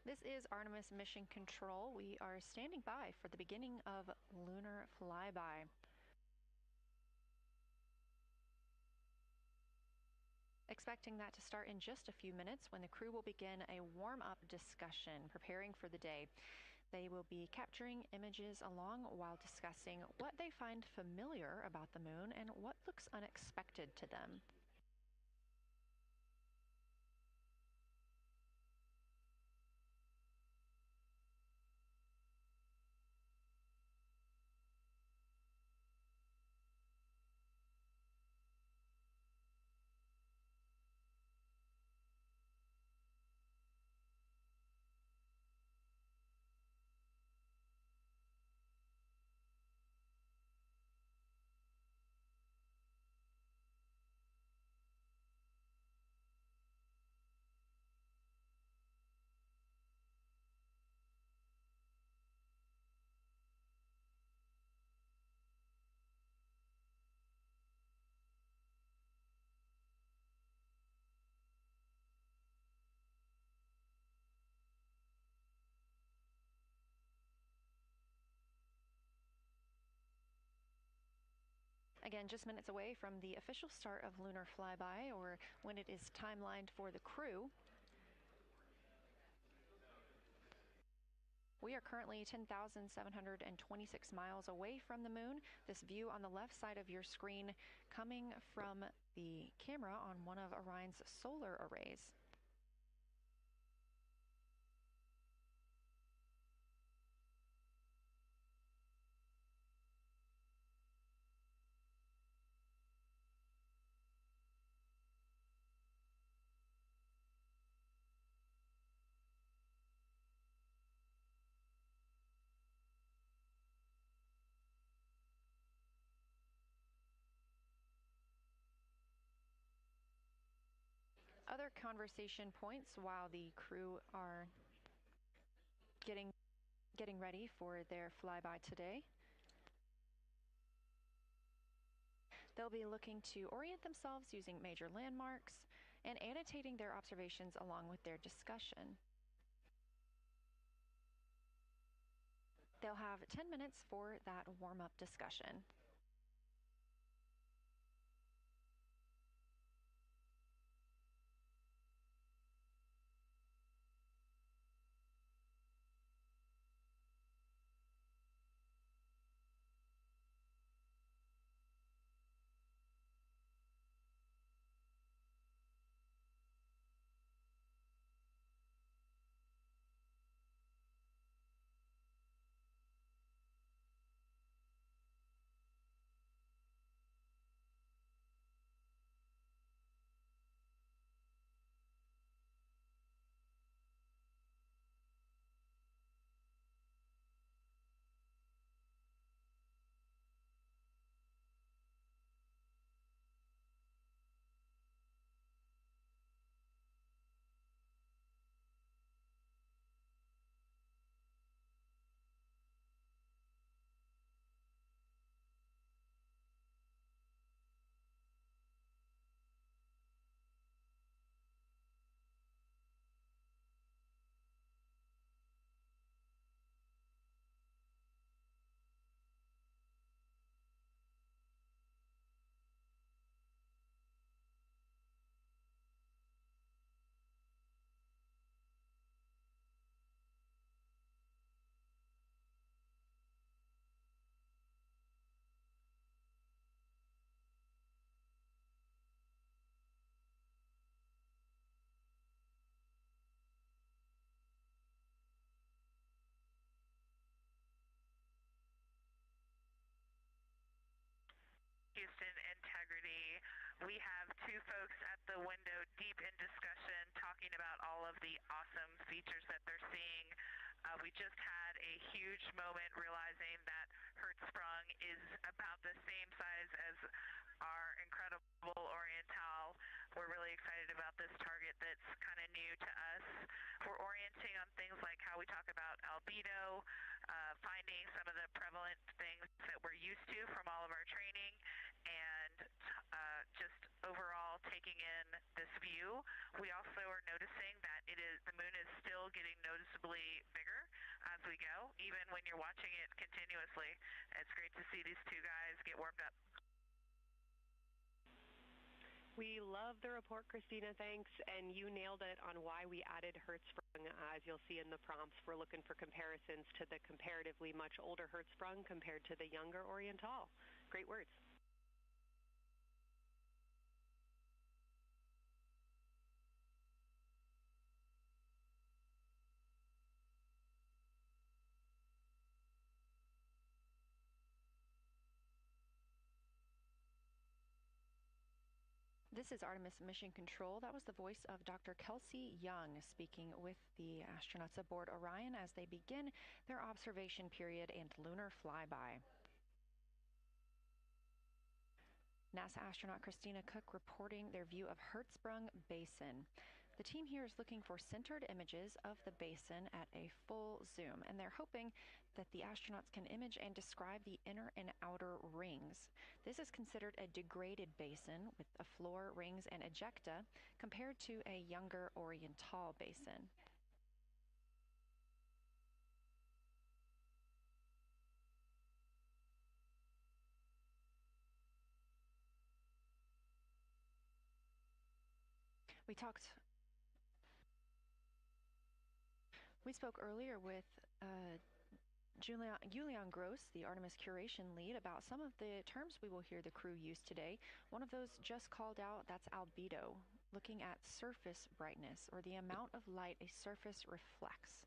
This is Artemis Mission Control. We are standing by for the beginning of Lunar flyby. expecting that to start in just a few minutes when the crew will begin a warm-up discussion preparing for the day. They will be capturing images along while discussing what they find familiar about the moon and what looks unexpected to them. Again, just minutes away from the official start of Lunar Flyby, or when it is timelined for the crew. We are currently 10,726 miles away from the moon. This view on the left side of your screen coming from the camera on one of Orion's solar arrays. Other conversation points while the crew are getting ready for their flyby today. They'll be looking to orient themselves using major landmarks and annotating their observations along with their discussion. They'll have 10 minutes for that warm-up discussion. Houston integrity. We have two folks at the window deep in discussion talking about all of the awesome features that they're seeing. We just had a huge moment realizing that Hertzsprung is about the same size as our incredible Oriental. We're really excited about this target that's kind of new to us. We're orienting on things like how we talk about albedo, finding some of the prevalent things that we're used to from all of our training, and just overall taking in this view. We also are noticing that the moon is still getting noticeably bigger as we go, even when you're watching it continuously. It's great to see these two guys get warmed up. We love the report, Christina. Thanks. And you nailed it on why we added Hertzsprung. As you'll see in the prompts, we're looking for comparisons to the comparatively much older Hertzsprung compared to the younger Oriental. Great words. This is Artemis Mission Control. That was the voice of Dr. Kelsey Young speaking with the astronauts aboard Orion as they begin their observation period and lunar flyby. NASA astronaut Christina Cook reporting their view of Hertzsprung Basin. The team here is looking for centered images of the basin at a full zoom, and they're hoping that the astronauts can image and describe the inner and outer rings. This is considered a degraded basin with a floor, rings, and ejecta compared to a younger Oriental basin. We spoke earlier with Julian Gross, the Artemis curation lead, about some of the terms we will hear the crew use today. One of those just called out, that's albedo, looking at surface brightness, or the amount of light a surface reflects.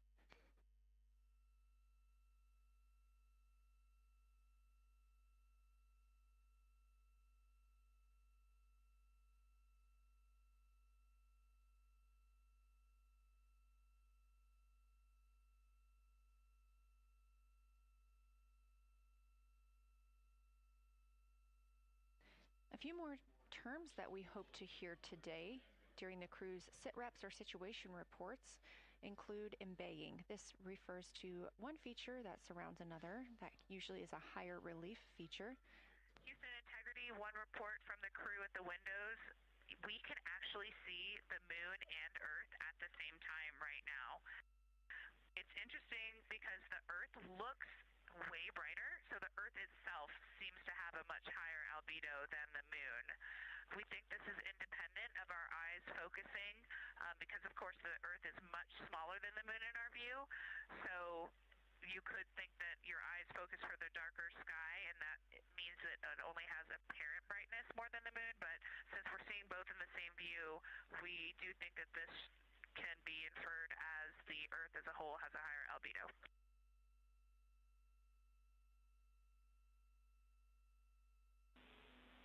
A few more terms that we hope to hear today during the crew's sit reps or situation reports include embaying. This refers to one feature that surrounds another. That usually is a higher relief feature. Houston Integrity, one report from the crew at the windows. We can actually see the moon and Earth at the same time right now. It's interesting because the Earth looks way brighter, so the Earth itself seems to have a much higher albedo than the moon. We think this is independent of our eyes focusing because, of course, the Earth is much smaller than the moon in our view. So you could think that your eyes focus for the darker sky, and that it means that it only has apparent brightness more than the moon. But since we're seeing both in the same view, we do think that this can be inferred as the Earth as a whole has a higher albedo.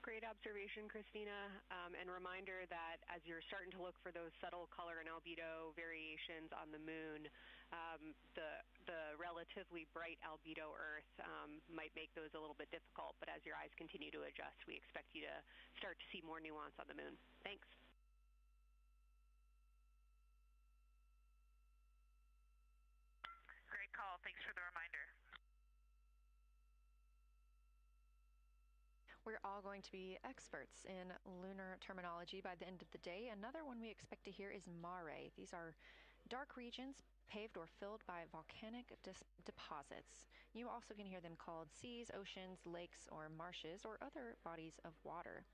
Great observation, Christina, and reminder that as you're starting to look for those subtle color and albedo variations on the moon, the relatively bright albedo Earth might make those a little bit difficult, but as your eyes continue to adjust, we expect you to start to see more nuance on the moon. Thanks. Great call. Thanks for the reminder. We're all going to be experts in lunar terminology by the end of the day. Another one we expect to hear is mare. These are dark regions paved or filled by volcanic deposits. You also can hear them called seas, oceans, lakes, or marshes, or other bodies of water.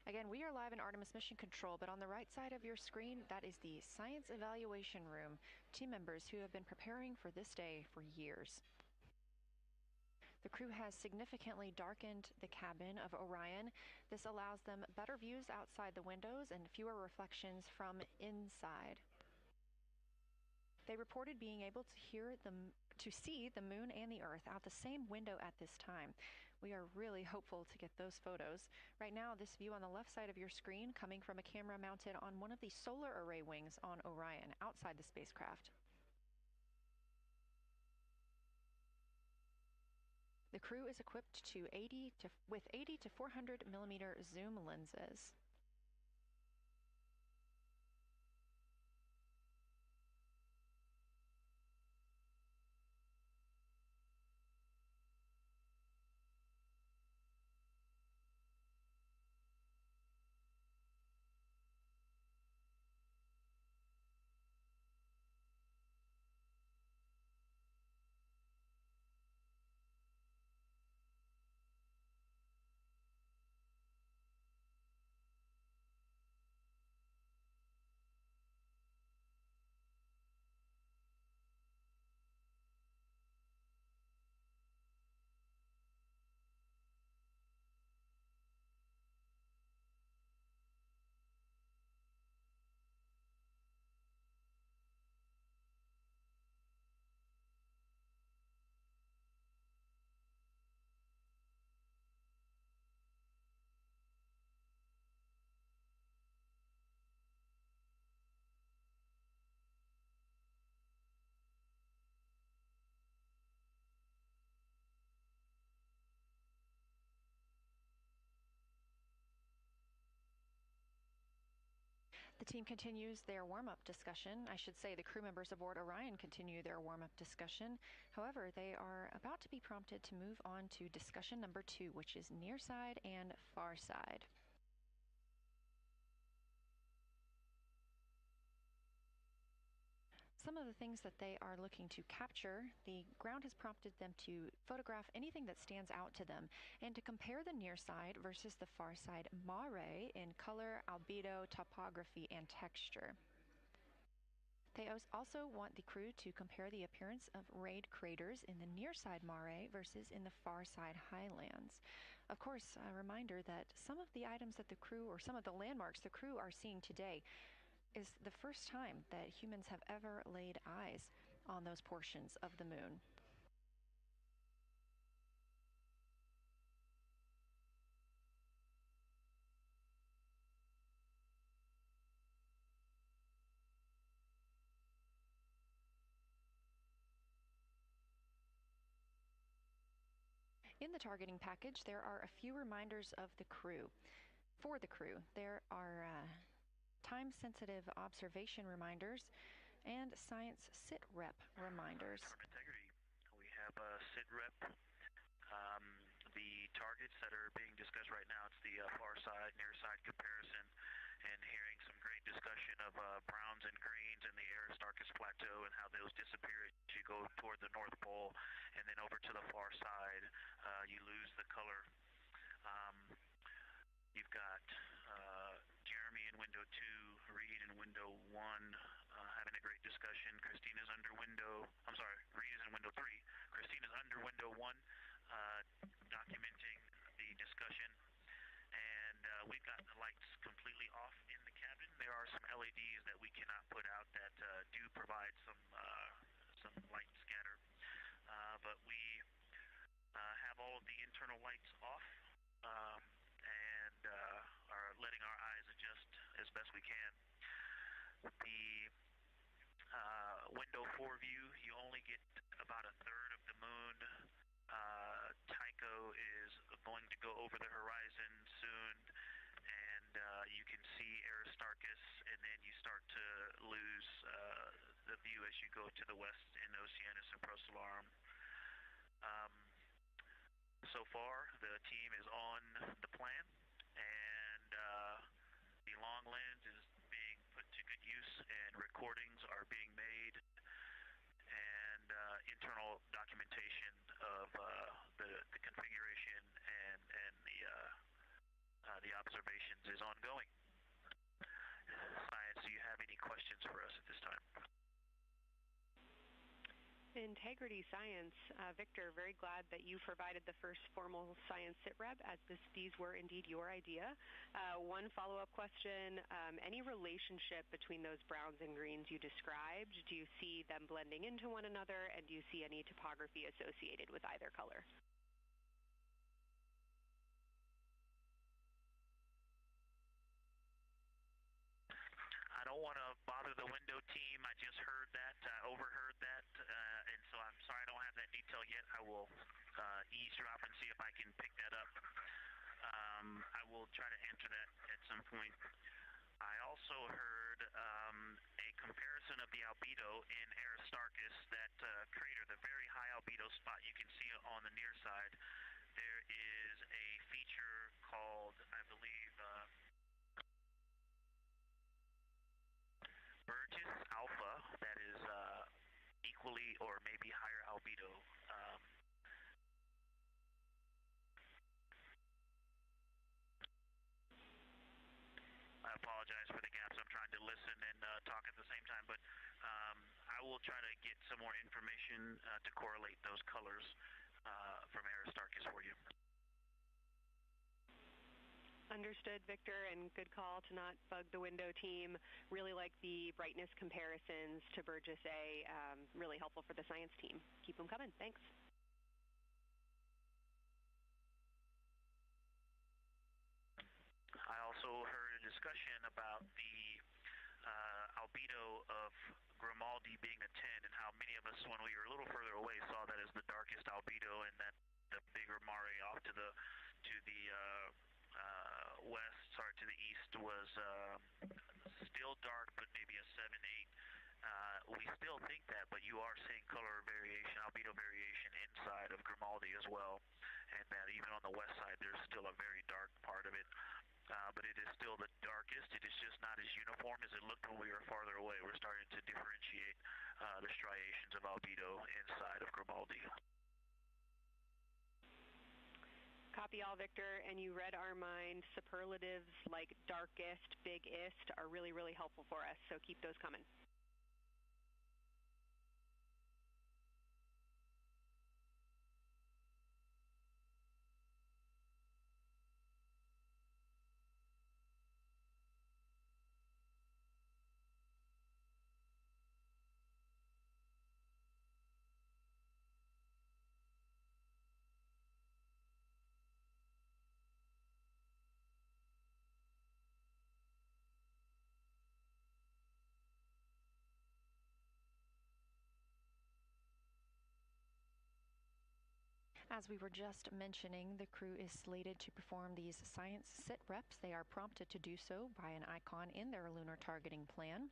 Again, we are live in Artemis Mission Control, but on the right side of your screen, that is the Science Evaluation Room, team members who have been preparing for this day for years. The crew has significantly darkened the cabin of Orion. This allows them better views outside the windows and fewer reflections from inside. They reported being able to see the moon and the Earth out the same window at this time. We are really hopeful to get those photos. Right now, this view on the left side of your screen coming from a camera mounted on one of the solar array wings on Orion outside the spacecraft. The crew is equipped with 80 to 400 millimeter zoom lenses. The team continues their warm-up discussion. I should say the crew members aboard Orion continue their warm-up discussion. However, they are about to be prompted to move on to discussion number 2, which is near side and far side. Some of the things that they are looking to capture, the ground has prompted them to photograph anything that stands out to them and to compare the near side versus the far side mare in color, albedo, topography, and texture. They also want the crew to compare the appearance of rayed craters in the near side mare versus in the far side highlands. Of course, a reminder that some of the items that the crew, or some of the landmarks the crew are seeing today, is the first time that humans have ever laid eyes on those portions of the moon. In the targeting package, there are a few reminders of the crew. For the crew, there are time-sensitive observation reminders and science sit rep reminders. From integrity, we have sit rep. The targets that are being discussed right now, it's the far side, near side comparison, and hearing some great discussion of browns and greens in the Aristarchus Plateau and how those disappear as you go toward the North Pole, and then over to the far side, you lose the color. You've got Jeremy in window 2, Reed in window 1, having a great discussion. Christina's under window, I'm sorry, Reed is in window 3. Christina's under window 1, documenting the discussion. And we've got the lights completely off in the cabin. There are some LEDs that we cannot put out that do provide some light scatter. But we have all of the internal lights off. And are letting our eyes adjust as best we can. The window 4 view, you only get about a third of the moon. Tycho is going to go over the horizon soon, and you can see Aristarchus, and then you start to lose the view as you go to the west in Oceanus and Procellarum. So far, the team is on the plan, and the long lens is being put to good use, and recordings are being made, and internal documentation of the configuration and the observations is ongoing. Science, do you have any questions for us at this time? Integrity Science, Victor, very glad that you provided the first formal science sitrep, as these were indeed your idea. One follow-up question, any relationship between those browns and greens you described? Do you see them blending into one another, and do you see any topography associated with either color? I don't want to bother the window team. I just heard that, overheard that, and so I'm sorry I don't have that detail yet. I will eavesdrop and see if I can pick that up. I will try to answer that at some point. I also heard a comparison of the albedo in Aristarchus, that crater, the very high albedo spot you can see on the near side. There is a feature called, I believe, Burgess Alpha, that is equally or maybe higher albedo. I apologize for the gaps. I'm trying to listen and talk at the same time, but I will try to get some more information to correlate those colors from Aristarchus for you. Understood, Victor, and good call to not bug the window team. Really like the brightness comparisons to Burgess A. Really helpful for the science team. Keep them coming. Thanks. I also heard a discussion about the albedo of Grimaldi being a 10, and how many of us, when we were a little further away, saw that as the darkest albedo, and that the bigger mare off to the west, to the east, was still we still think that, but you are seeing color variation, albedo variation inside of Grimaldi as well. And that even on the west side, there's still a very dark part of it. But it is still the darkest. It is just not as uniform as it looked when we were farther away. We're starting to differentiate the striations of albedo inside of Grimaldi. Copy all, Victor, and you read our mind. Superlatives like darkest, biggest are really, really helpful for us, so keep those coming. As we were just mentioning, the crew is slated to perform these science sit reps. They are prompted to do so by an icon in their lunar targeting plan.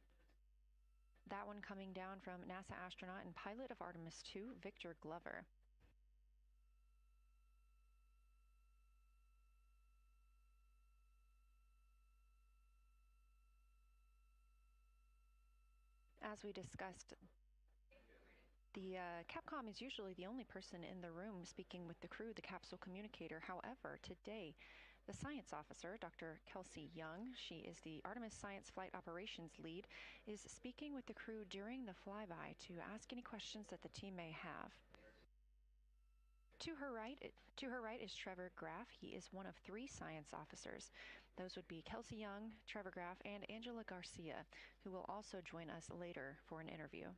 That one coming down from NASA astronaut and pilot of Artemis 2, Victor Glover. As we discussed, the Capcom is usually the only person in the room speaking with the crew, the capsule communicator. However, today, the science officer, Dr. Kelsey Young, she is the Artemis Science Flight Operations Lead, is speaking with the crew during the flyby to ask any questions that the team may have. To her right is Trevor Graff. He is one of 3 science officers. Those would be Kelsey Young, Trevor Graff, and Angela Garcia, who will also join us later for an interview.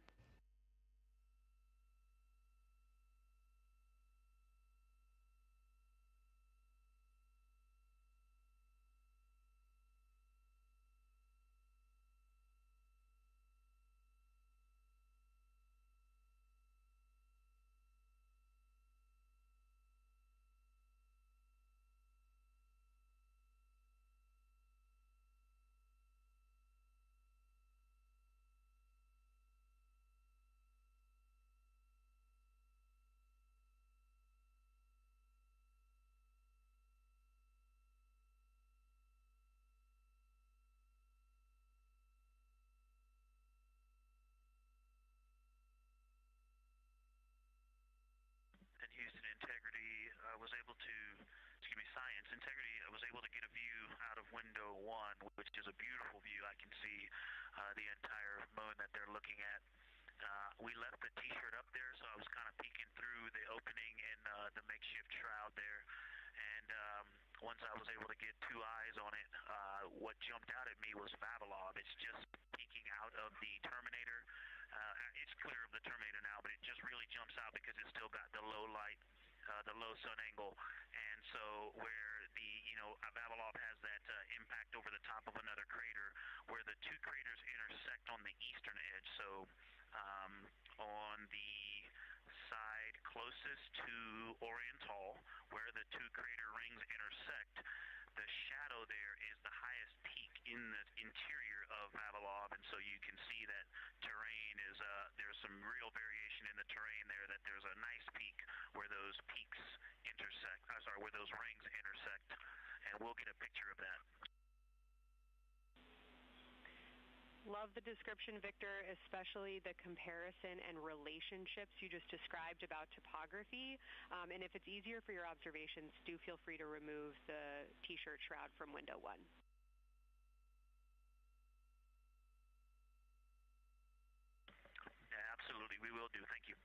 Houston Integrity Science Integrity was able to get a view out of window 1, which is a beautiful view. I can see the entire moon that they're looking at. We left the t-shirt up there, so I was kind of peeking through the opening in the makeshift shroud there. And once I was able to get 2 eyes on it, what jumped out at me was Vavilov. It's just peeking out of the Terminator. It's clear of the Terminator now, but it just really jumps out because it's still got the low light, the low sun angle. And so where the, Vavilov has that impact over the top of another crater, where the 2 craters intersect on the eastern edge. So on the side closest to Oriental, where the 2 crater rings intersect, the shadow there is the highest peak in the interior of Vavilov, and so you can see that terrain is, there's some real variation in the terrain there, that there's a nice peak where those peaks intersect, where those rings intersect, and we'll get a picture of that. Love the description, Victor, especially the comparison and relationships you just described about topography. And if it's easier for your observations, do feel free to remove the t-shirt shroud from window 1. Yeah, absolutely, we will do. Thank you.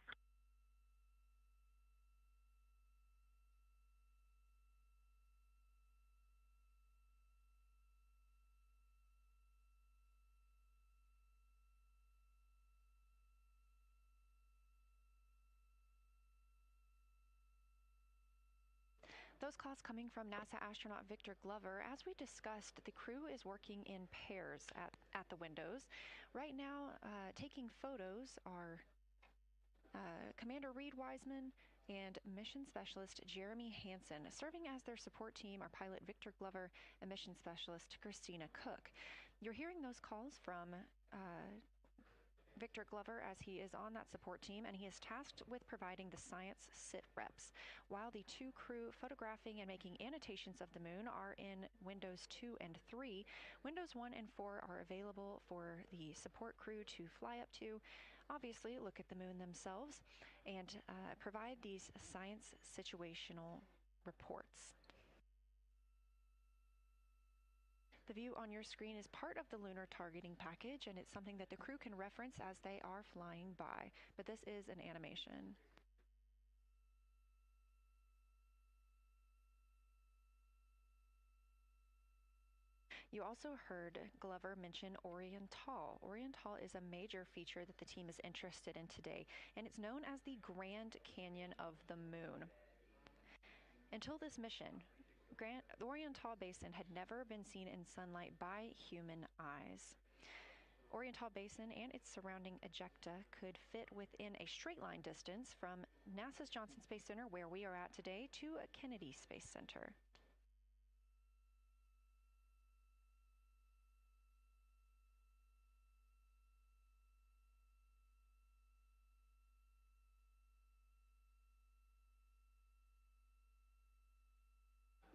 Those calls coming from NASA astronaut Victor Glover. As we discussed, the crew is working in pairs at the windows. Right now, taking photos are Commander Reed Wiseman and Mission Specialist Jeremy Hansen. Serving as their support team are pilot Victor Glover and Mission Specialist Christina Cook. You're hearing those calls from Victor Glover, as he is on that support team, and he is tasked with providing the science sit reps, while the two crew photographing and making annotations of the moon are in Windows 2 and 3. Windows 1 and 4 are available for the support crew to fly up to, obviously look at the moon themselves, and provide these science situational reports. The view on your screen is part of the lunar targeting package, and it's something that the crew can reference as they are flying by, but this is an animation. You also heard Glover mention Oriental. Oriental is a major feature that the team is interested in today, and it's known as the Grand Canyon of the Moon. Until this mission, the Oriental Basin had never been seen in sunlight by human eyes. Oriental Basin and its surrounding ejecta could fit within a straight line distance from NASA's Johnson Space Center, where we are at today, to Kennedy Space Center.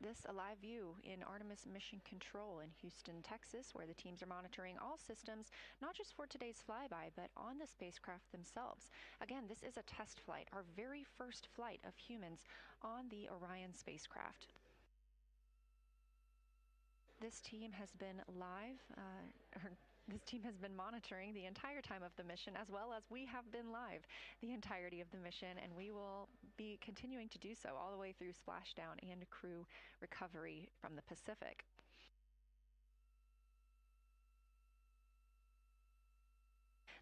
This a live view in Artemis Mission Control in Houston, Texas, where the teams are monitoring all systems, not just for today's flyby, but on the spacecraft themselves. Again, this is a test flight, our very first flight of humans on the Orion spacecraft. This team has been monitoring the entire time of the mission, as well as we have been live the entirety of the mission, and we will be continuing to do so all the way through splashdown and crew recovery from the Pacific.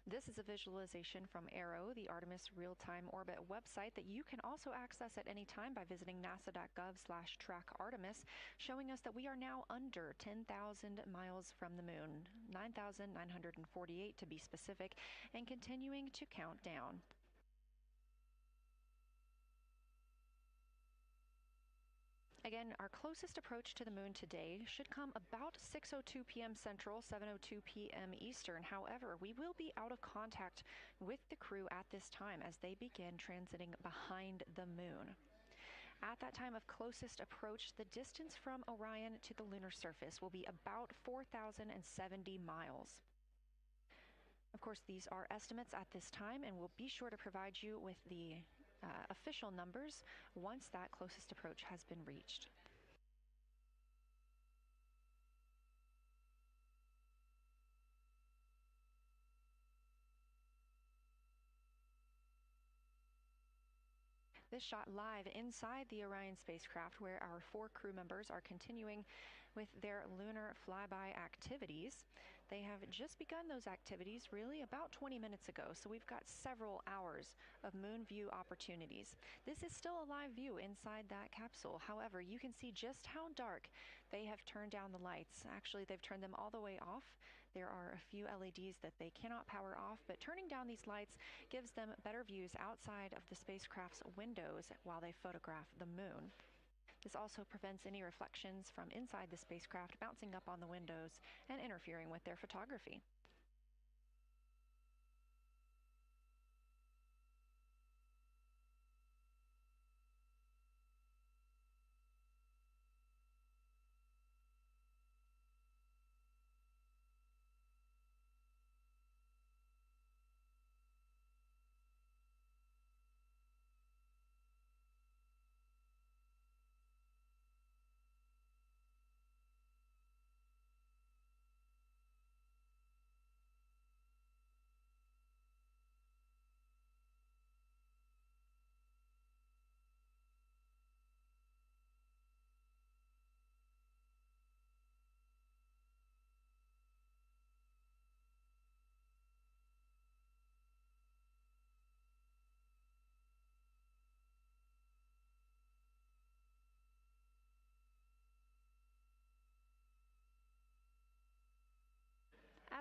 This is a visualization from ARROW, the Artemis Real-Time Orbit website that you can also access at any time by visiting nasa.gov/trackartemis, showing us that we are now under 10,000 miles from the moon, 9,948 to be specific, and continuing to count down. Again, our closest approach to the moon today should come about 6:02 p.m. Central, 7:02 p.m. Eastern. However, we will be out of contact with the crew at this time as they begin transiting behind the moon. At that time of closest approach, the distance from Orion to the lunar surface will be about 4,070 miles. Of course, these are estimates at this time, and we'll be sure to provide you with the official numbers once that closest approach has been reached. This shot live inside the Orion spacecraft, where our 4 crew members are continuing with their lunar flyby activities. They have just begun those activities really about 20 minutes ago, so we've got several hours of moon view opportunities. This is still a live view inside that capsule. However, you can see just how dark they have turned down the lights. Actually, they've turned them all the way off. There are a few LEDs that they cannot power off, but turning down these lights gives them better views outside of the spacecraft's windows while they photograph the moon. This also prevents any reflections from inside the spacecraft bouncing up on the windows and interfering with their photography.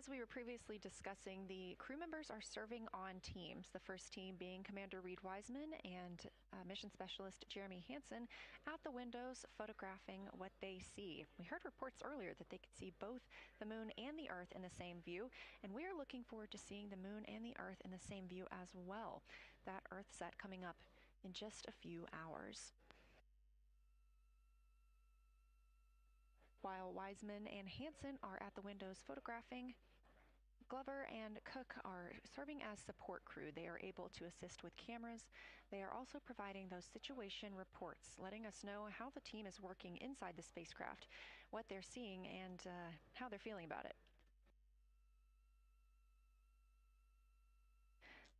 as we were previously discussing, the crew members are serving on teams. The first team being Commander Reed Wiseman and Mission Specialist Jeremy Hansen at the windows photographing what they see. We heard reports earlier that they could see both the moon and the Earth in the same view, and we are looking forward to seeing the moon and the Earth in the same view as well. That Earthsat coming up in just a few hours. While Wiseman and Hansen are at the windows photographing, Glover and Cook are serving as support crew. They are able to assist with cameras. They are also providing those situation reports, letting us know how the team is working inside the spacecraft, what they're seeing, and how they're feeling about it.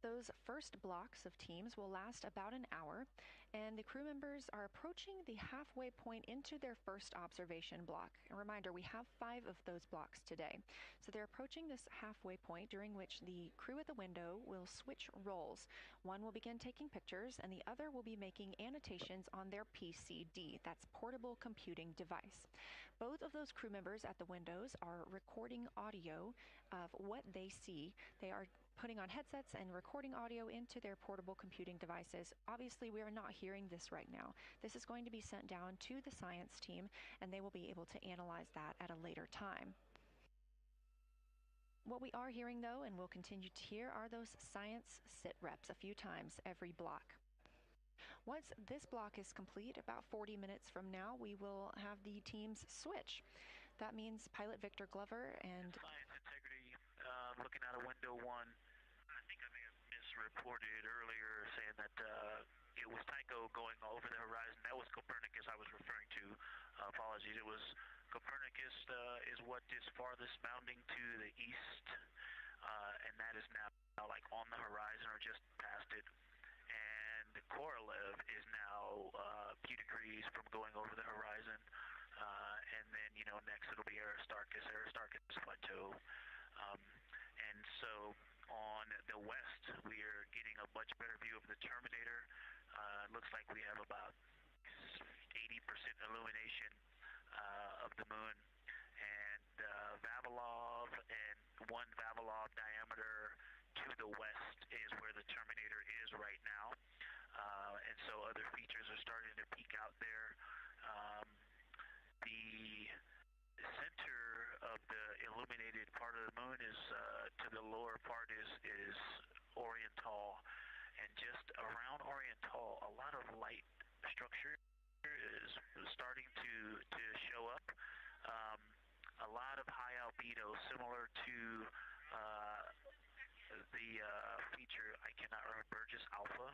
Those first blocks of teams will last about an hour, and the crew members are approaching the halfway point into their first observation block. A reminder, we have 5 of those blocks today. So they're approaching this halfway point, during which the crew at the window will switch roles. One will begin taking pictures, and the other will be making annotations on their PCD, that's portable computing device. Both of those crew members at the windows are recording audio of what they see. They are putting on headsets and recording audio into their portable computing devices. Obviously, we are not hearing this right now. This is going to be sent down to the science team, and they will be able to analyze that at a later time. What we are hearing, though, and will continue to hear, are those science sit reps a few times every block. Once this block is complete, about 40 minutes from now, we will have the teams switch. That means Pilot Victor Glover and Science integrity, looking out of window 1. I think I may have misreported earlier saying that it was Tycho going over the horizon. That was Copernicus I was referring to. Apologies. It was Copernicus is what is farthest bounding to the east, and that is now like on the horizon or just past it. And Korolev is now a few degrees from going over the horizon. And then, next it'll be Aristarchus Plateau. And so on the west, we are getting a much better view of the Terminator. It looks like we have about 80% illumination of the moon. And Vavilov and 1 Vavilov diameter to the west is where the Terminator is right now. And so other features are starting to peek out there. The center of the illuminated part of the moon is to the lower part is Oriental, and just around Oriental, a lot of light structure is starting to show up. A lot of high albedo, similar to the feature I cannot remember, Burgess Alpha,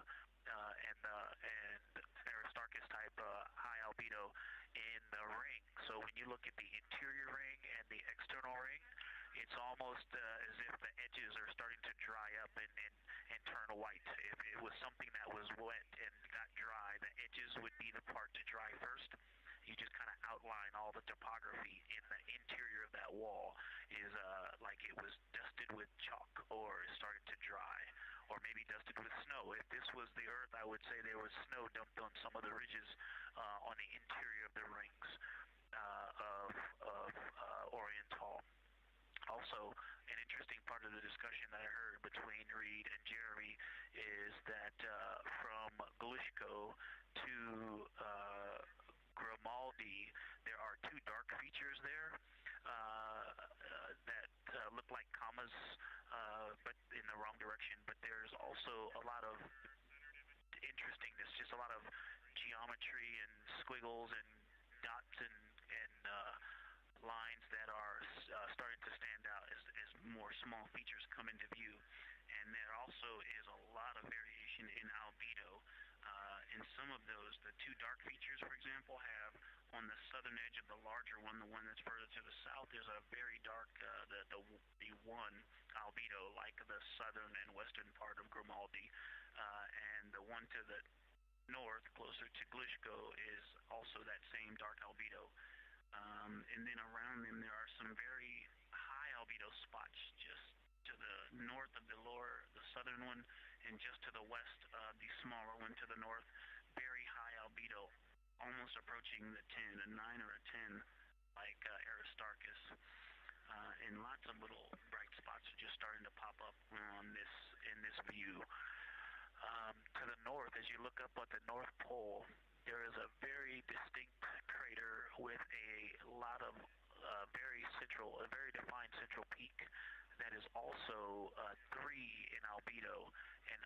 and Aristarchus type high albedo in the ring. So when you look at the interior ring and the external ring, it's almost as if the edges are starting to dry up and turn white. If it was something that was wet and got dry, the edges would be the part to dry first. You just kind of outline all the topography in the interior of that wall is like it was dusted with chalk or is starting to dry, or maybe dusted with snow. If this was the Earth, I would say there was snow dumped on some of the ridges on the interior of the rings of Oriental. Also, an interesting part of the discussion that I heard between Reed and Jeremy is that from Glushko to Grimaldi, there are 2 dark features there that look like commas, but in the wrong direction. But there's also a lot of interestingness, just a lot of geometry and squiggles and dots and lines that are starting to stand out as more small features come into view. And there also is a lot of variation in albedo. And some of those, the 2 dark features, for example, have on the southern edge of the larger one, the one that's further to the south, there's a very dark, the 1 albedo, like the southern and western part of Grimaldi. And the one to the north, closer to Glushko, is also that same dark albedo. And then around them, there are some very high albedo spots just to the north of the southern one, and just to the west, the smaller one to the north. Very high albedo, almost approaching the 10, a 9 or a 10, like Aristarchus. and lots of little bright spots are just starting to pop up on this in this view. To the north, as you look up at the North Pole, there is a very distinct crater with a lot of a very defined central peak that is also 3 in albedo, and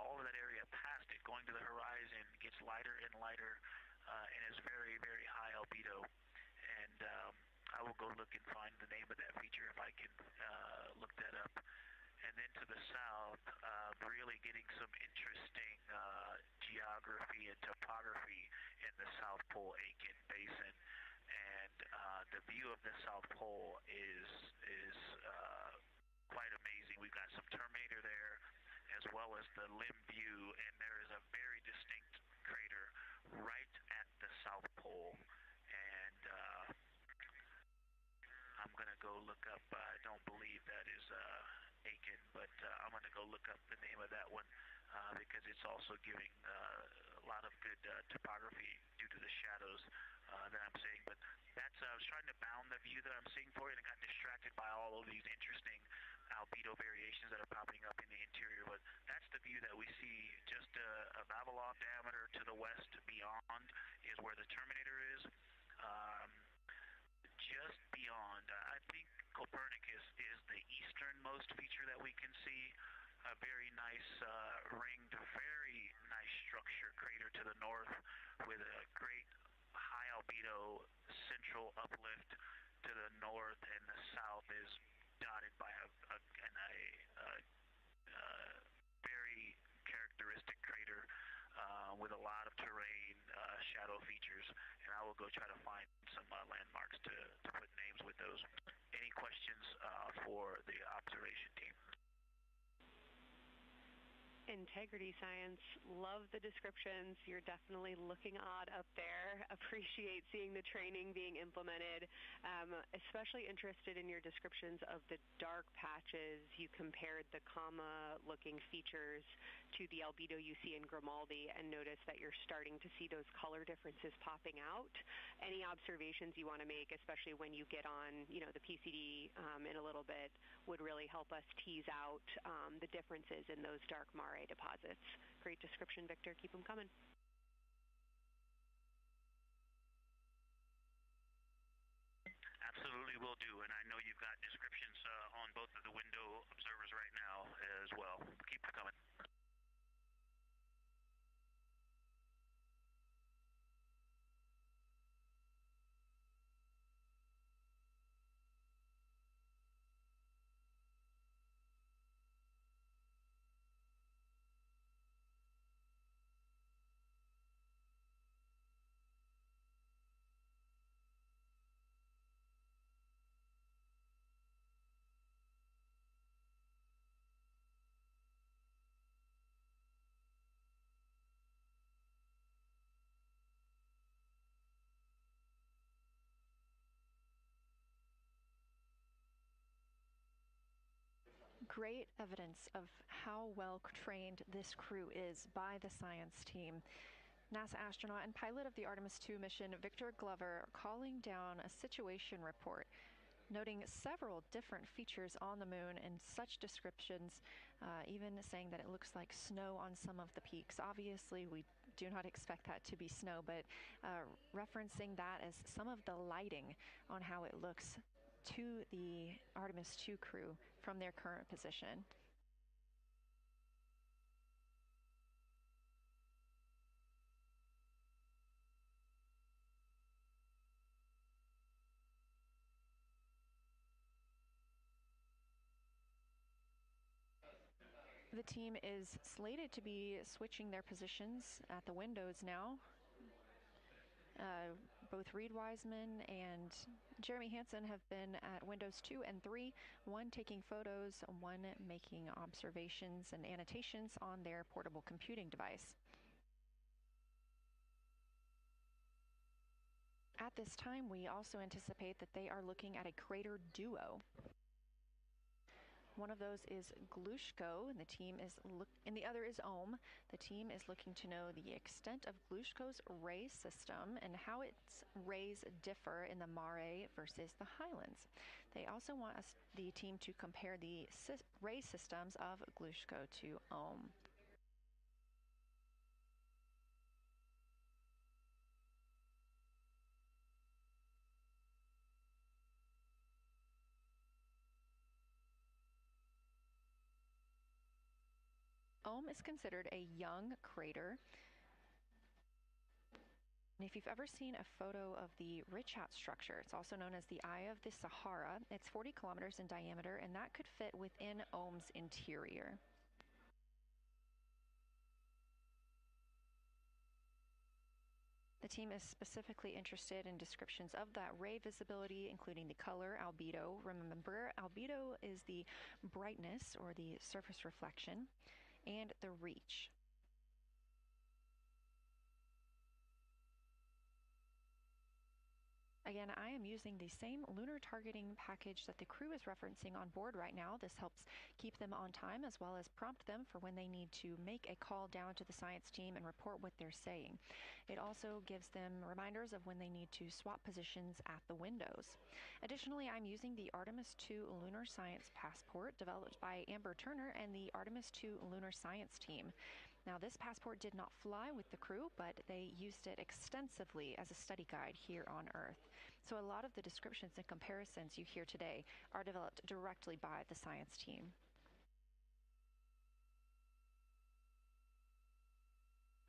all of that area past it, going to the horizon, gets lighter and lighter, and is very, very high albedo. And I will go look and find the name of that feature if I can look that up. And then to the south, really getting some interesting geography and topography in the South Pole Aitken Basin. And the view of the South Pole is quite amazing. We've got some Terminator there, as well as the limb view, and there is a very distinct crater right at the South Pole. And I'm going to go look up, I don't believe that is Aiken, but I'm going to go look up the name of that one because it's also giving a lot of good topography due to the shadows that I'm seeing. But that's, I was trying to bound the view that I'm seeing for it and got distracted by all of these interesting albedo variations that are popping up in the interior. But that's the view that we see just a Babylon diameter to the west beyond is where the Terminator is. Just beyond, I think Copernicus is the easternmost feature that we can see. A very nice ringed, very nice structure crater to the north with a great high albedo central uplift to the north, and the south is dotted by a very characteristic crater with a lot of terrain, shadow features, and I will go try to find some landmarks to put names with those. Any questions for the observation team? Integrity Science, love the descriptions. You're definitely looking odd up there. Appreciate seeing the training being implemented. Especially interested in your descriptions of the dark patches. You compared the comma-looking features to the albedo you see in Grimaldi and notice that you're starting to see those color differences popping out. Any observations you want to make, especially when you get on, the PCD in a little bit, would really help us tease out the differences in those dark mare deposits. Great description, Victor. Keep them coming. Absolutely will do, and I know you've got descriptions on both of the window observers right now as well. Keep them coming. Great evidence of how well trained this crew is by the science team. NASA astronaut and pilot of the Artemis II mission, Victor Glover, calling down a situation report, noting several different features on the moon and such descriptions, even saying that it looks like snow on some of the peaks. Obviously, we do not expect that to be snow, but referencing that as some of the lighting on how it looks to the Artemis II crew from their current position. The team is slated to be switching their positions at the windows now. Both Reed Wiseman and Jeremy Hansen have been at windows 2 and 3, one taking photos, one making observations and annotations on their portable computing device. At this time, we also anticipate that they are looking at a crater duo. One of those is Glushko, and and the other is Ohm. The team is looking to know the extent of Glushko's ray system and how its rays differ in the mare versus the highlands. They also want the team to compare the ray systems of Glushko to Ohm. Ohm is considered a young crater. And if you've ever seen a photo of the Richat structure, it's also known as the Eye of the Sahara. It's 40 kilometers in diameter, and that could fit within Ohm's interior. The team is specifically interested in descriptions of that ray visibility, including the color, albedo. Remember, albedo is the brightness or the surface reflection, and the reach. Again, I am using the same lunar targeting package that the crew is referencing on board right now. This helps keep them on time as well as prompt them for when they need to make a call down to the science team and report what they're saying. It also gives them reminders of when they need to swap positions at the windows. Additionally, I'm using the Artemis 2 Lunar Science Passport developed by Amber Turner and the Artemis 2 Lunar Science team. Now, this passport did not fly with the crew, but they used it extensively as a study guide here on Earth. So a lot of the descriptions and comparisons you hear today are developed directly by the science team.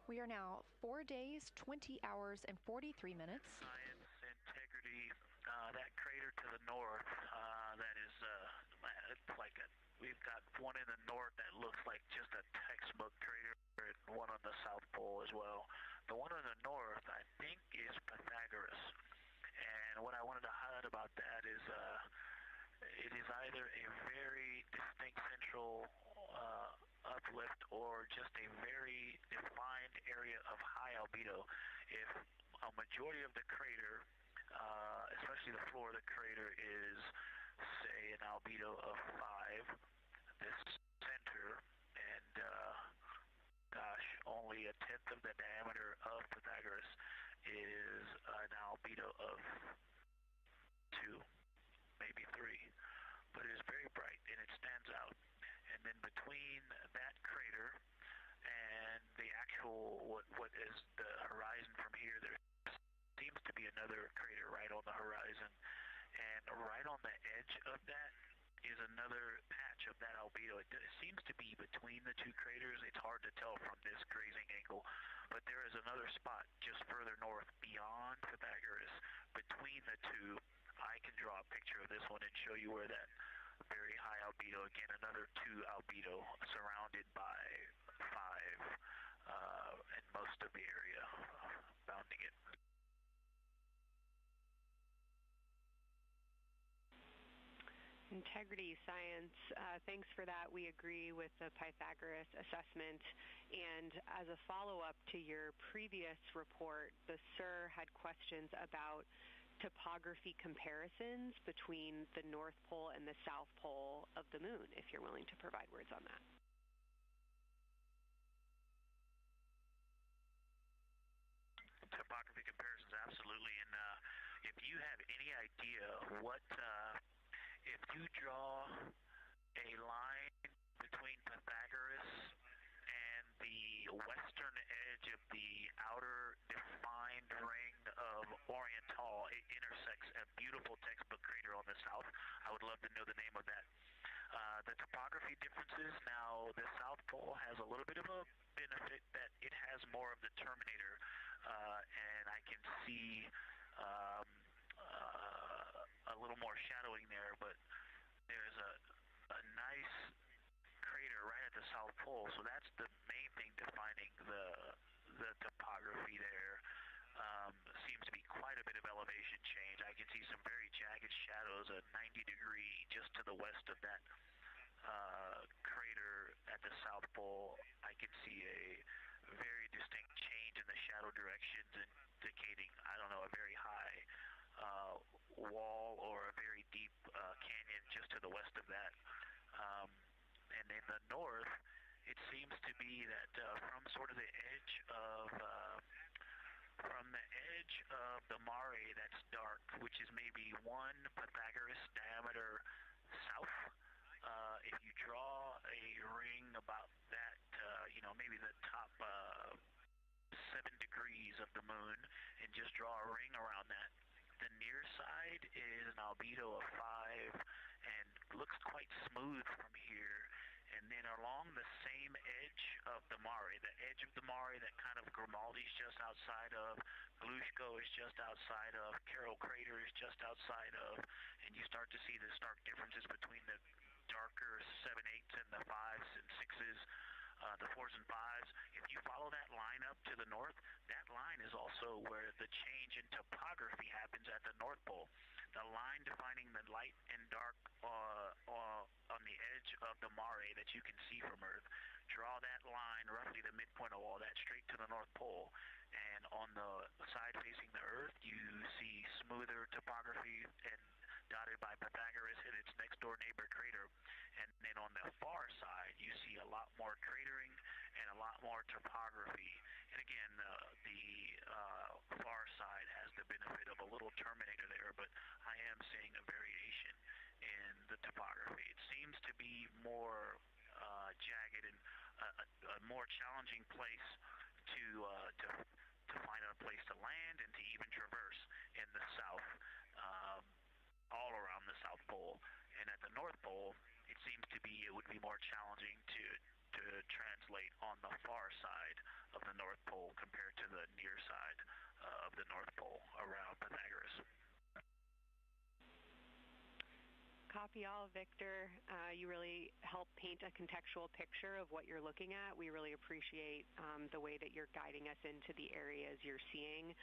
We are now 4 days, 20 hours, and 43 minutes. Science, integrity, that crater to the north, that is, it's like we've got one in the north that looks like just a textbook crater, and one on the South Pole as well. The one on the north, I think, is Pythagoras. And what I wanted to highlight about that is it is either a very distinct central uplift or just a very defined area of high albedo. If a majority of the crater, especially the floor of the crater, is, say, an albedo of 5, this center, and gosh, only a tenth of the diameter of Pythagoras is an albedo of 2, maybe 3, but it is very bright and it stands out. And then between that crater and the actual what is the horizon from here, there seems to be another crater right on the horizon, and right on the edge of that is another patch of that albedo. It seems to be between the two craters. It's hard to tell from this grazing angle, but there is another spot just further north beyond Pythagoras. Between the two, I can draw a picture of this one and show you where that very high albedo, again another 2 albedo surrounded by 5 and most of the area bounding it. Integrity science, thanks for that. We agree with the Pythagoras assessment. And as a follow-up to your previous report, the SUR had questions about topography comparisons between the North Pole and the South Pole of the Moon, if you're willing to provide words on that. Topography comparisons, absolutely. And if you have any idea what, if you draw a line between Pythagoras and the western edge of the outer defined ring of Oriental, it intersects a beautiful textbook crater on the south. I would love to know the name of that. The topography differences, now the South Pole has a little bit of a benefit that it has more of the terminator, and I can see a little more shadowing there, but there's a nice crater right at the South Pole, so that's the main thing defining the topography there. Seems to be quite a bit of elevation change. I can see some very jagged shadows, a 90-degree just to the west of that crater at the South Pole. I can see a very distinct change in the shadow directions, indicating, I don't know, a very high wall or a very deep canyon just to the west of that. it seems to be that from sort of the edge of the mare that's dark, which is maybe 1 Pythagoras diameter south. If you draw a ring about that, maybe the top 7 degrees of the moon, and just draw a ring around that, the near side is an albedo of 5 and looks quite smooth from here. And then along the same edge of the mare, the edge of the mare that kind of Grimaldi's just outside of, Glushko is just outside of, Carroll Crater is just outside of, and you start to see the stark differences between the darker 7/8 and the 5s and 6s, the 4s and 5s. If you follow that line up to the north, that line is also where the change in topography happens at the North Pole. The line defining the light and dark on the edge of the mare that you can see from Earth. Draw that line, roughly the midpoint of all that, straight to the North Pole. And on the side facing the Earth, you see smoother topography and dotted by Pythagoras and its next door neighbor crater. And then on the far side, you see a lot more cratering and a lot more topography. And again, the far side has the benefit of a little terminator there, but I am seeing a variation in the topography. It seems to be more jagged and a more challenging place to find a place to land and to even traverse in the south, all around the South Pole. And at the North Pole, it seems to be it would be more challenging to translate on the far side of the North Pole compared to the near side of the North Pole around Pythagoras. Copy all, Victor. You really help paint a contextual picture of what you're looking at. We really appreciate the way that you're guiding us into the areas you're seeing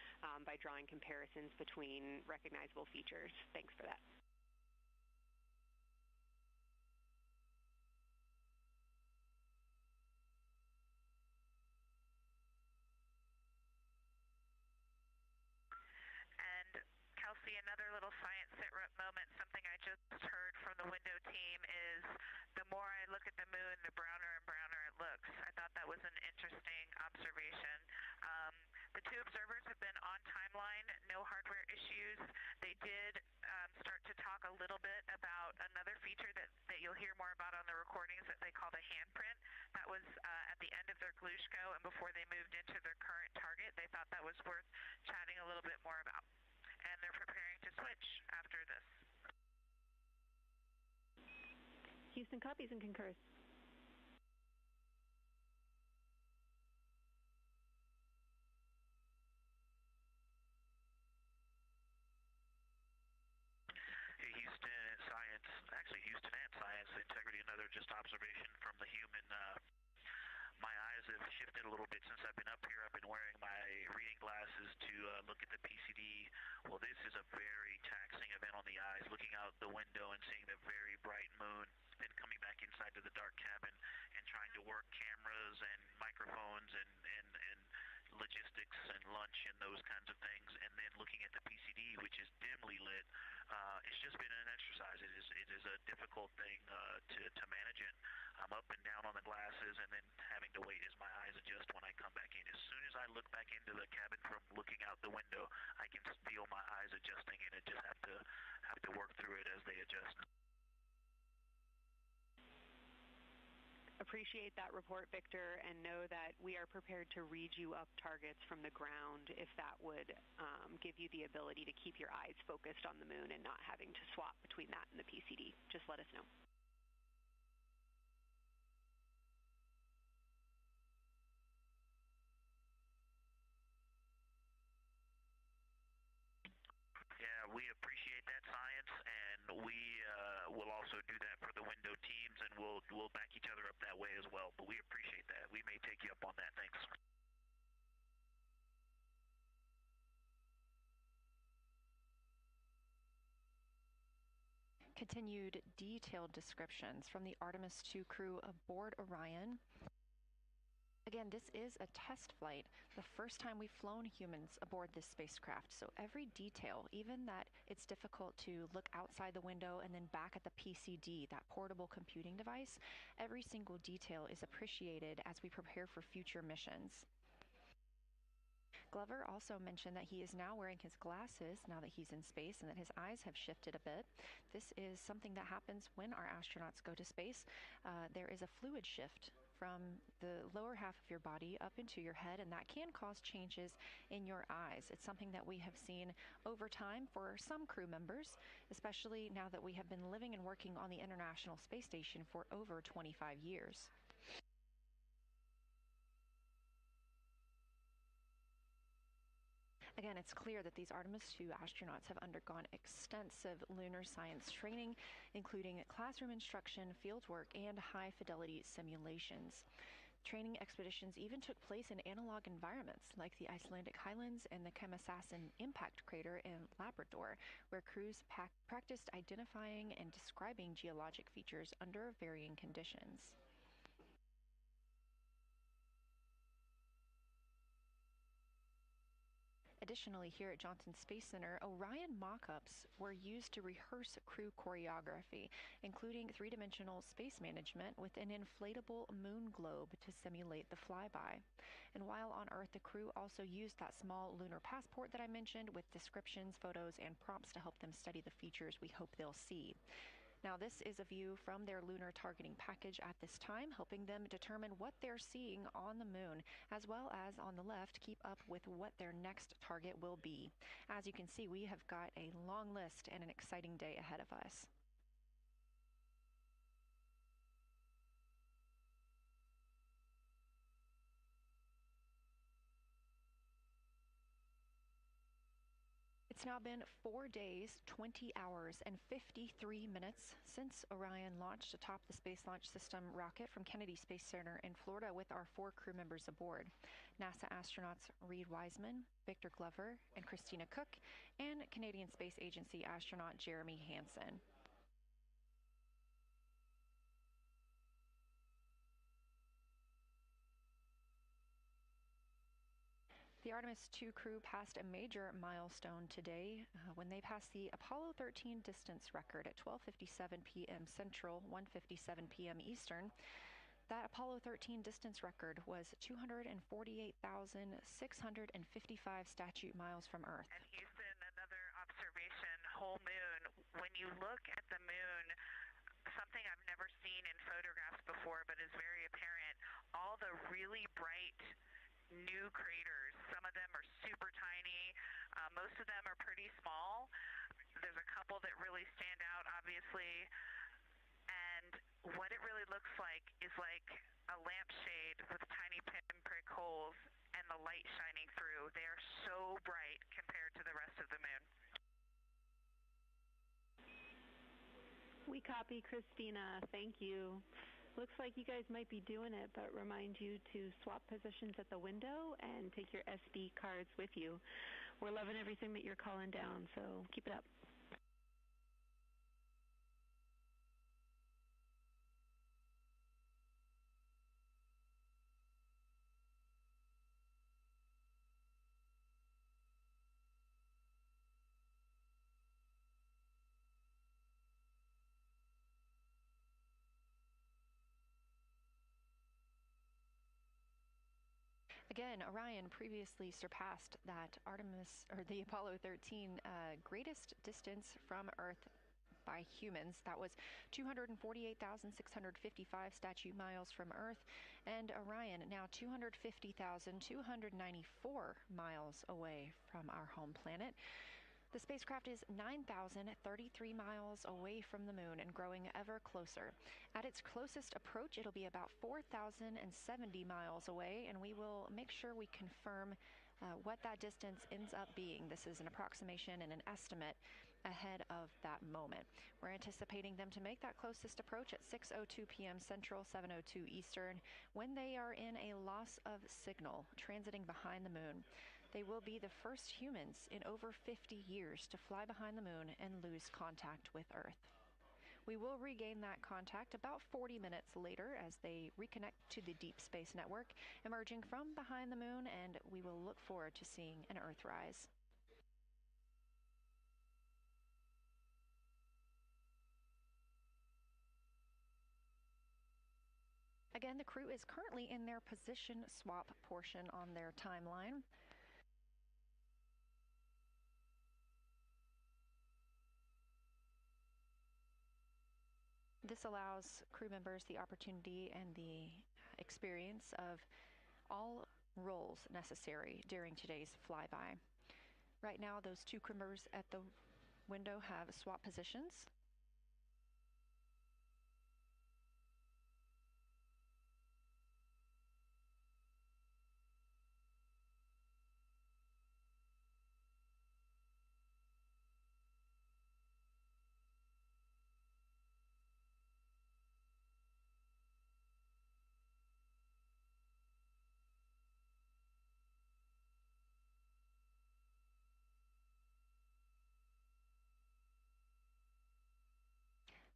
by drawing comparisons between recognizable features. Thanks for that. Kelsey, another little science sit rep moment, something I just heard from the window team is the more I look at the moon, the browner and browner it looks. I thought that was an interesting observation. The 2 observers have been on timeline, no hardware issues. They did start to talk a little bit about another feature that you'll hear more about on the recordings that they call the handprint. That was at the end of their Glushko and before they moved into their current target. They thought that was worth chatting a little bit more about. And they're preparing to switch after this. Houston copies and concurs. Hey, Houston Science, actually Houston and Science Integrity, another just observation from the human. My eyes have shifted a little bit since I've been up here. I've been wearing my reading glasses to look at the PCD. Well, this is a very taxing event on the eyes, looking out the window and seeing the very bright moon, then coming back inside to the dark cabin and trying to work cameras and microphones and logistics and lunch and those kinds of things, and then looking at the PCD, which is dimly lit. It's just been an exercise. It is a difficult thing to manage it. I'm up and down on the glasses and then having to wait as my eyes adjust when I come back in. As soon as I look back into the cabin from looking out the window, I can feel my eyes adjusting, and I just have to work through it as they adjust. Appreciate that report, Victor, and know that we are prepared to read you up targets from the ground if that would give you the ability to keep your eyes focused on the moon and not having to swap between that and the PCD. Just let us know. Yeah, we appreciate that, Science, and we will also do that for the window teams, and we'll back each other up that way as well. But we appreciate that. We may take you up on that. Thanks. Continued detailed descriptions from the Artemis 2 crew aboard Orion Again, this is a test flight, the first time we've flown humans aboard this spacecraft. So every detail, even that it's difficult to look outside the window and then back at the PCD, that portable computing device, every single detail is appreciated as we prepare for future missions. Glover also mentioned that he is now wearing his glasses now that he's in space and that his eyes have shifted a bit. This is something that happens when our astronauts go to space. There is a fluid shift from the lower half of your body up into your head, and that can cause changes in your eyes. It's something that we have seen over time for some crew members, especially now that we have been living and working on the International Space Station for over 25 years. Again, it's clear that these Artemis 2 astronauts have undergone extensive lunar science training, including classroom instruction, fieldwork, and high-fidelity simulations. Training expeditions even took place in analog environments like the Icelandic Highlands and the Kemasassen impact crater in Labrador, where crews practiced identifying and describing geologic features under varying conditions. Additionally, here at Johnson Space Center, Orion mock-ups were used to rehearse crew choreography, including three-dimensional space management with an inflatable moon globe to simulate the flyby. And while on Earth, the crew also used that small lunar passport that I mentioned with descriptions, photos, and prompts to help them study the features we hope they'll see. Now, this is a view from their lunar targeting package at this time, helping them determine what they're seeing on the moon, as well as on the left, keep up with what their next target will be. As you can see, we have got a long list and an exciting day ahead of us. It's now been 4 days, 20 hours, and 53 minutes since Orion launched atop the Space Launch System rocket from Kennedy Space Center in Florida with our 4 crew members aboard. NASA astronauts Reed Wiseman, Victor Glover, and Christina Cook, and Canadian Space Agency astronaut Jeremy Hansen. The Artemis 2 crew passed a major milestone today when they passed the Apollo 13 distance record at 12:57 p.m. Central, 1:57 p.m. Eastern. That Apollo 13 distance record was 248,655 statute miles from Earth. And Houston, another observation, whole moon. When you look at the moon, something I've never seen in photographs before but is very apparent, all the really bright new craters. Some of them are super tiny. Most of them are pretty small. There's a couple that really stand out, obviously. And what it really looks like is like a lampshade with tiny pinprick holes and the light shining through. They are so bright compared to the rest of the moon. We copy, Christina. Thank you. Looks like you guys might be doing it, but remind you to swap positions at the window and take your SD cards with you. We're loving everything that you're calling down, so keep it up. Again, Orion previously surpassed that Artemis or the Apollo 13 greatest distance from Earth by humans. That was 248,655 statute miles from Earth, and Orion now 250,294 miles away from our home planet. The spacecraft is 9,033 miles away from the moon and growing ever closer. At its closest approach, it'll be about 4,070 miles away, and we will make sure we confirm what that distance ends up being. This is an approximation and an estimate ahead of that moment. We're anticipating them to make that closest approach at 6:02 p.m. Central, 7:02 Eastern, when they are in a loss of signal, transiting behind the moon. They will be the first humans in over 50 years to fly behind the moon and lose contact with Earth. We will regain that contact about 40 minutes later as they reconnect to the Deep Space Network, emerging from behind the moon, and we will look forward to seeing an Earthrise. Again, the crew is currently in their position swap portion on their timeline. This allows crew members the opportunity and the experience of all roles necessary during today's flyby. Right now, those two crew members at the window have swap positions.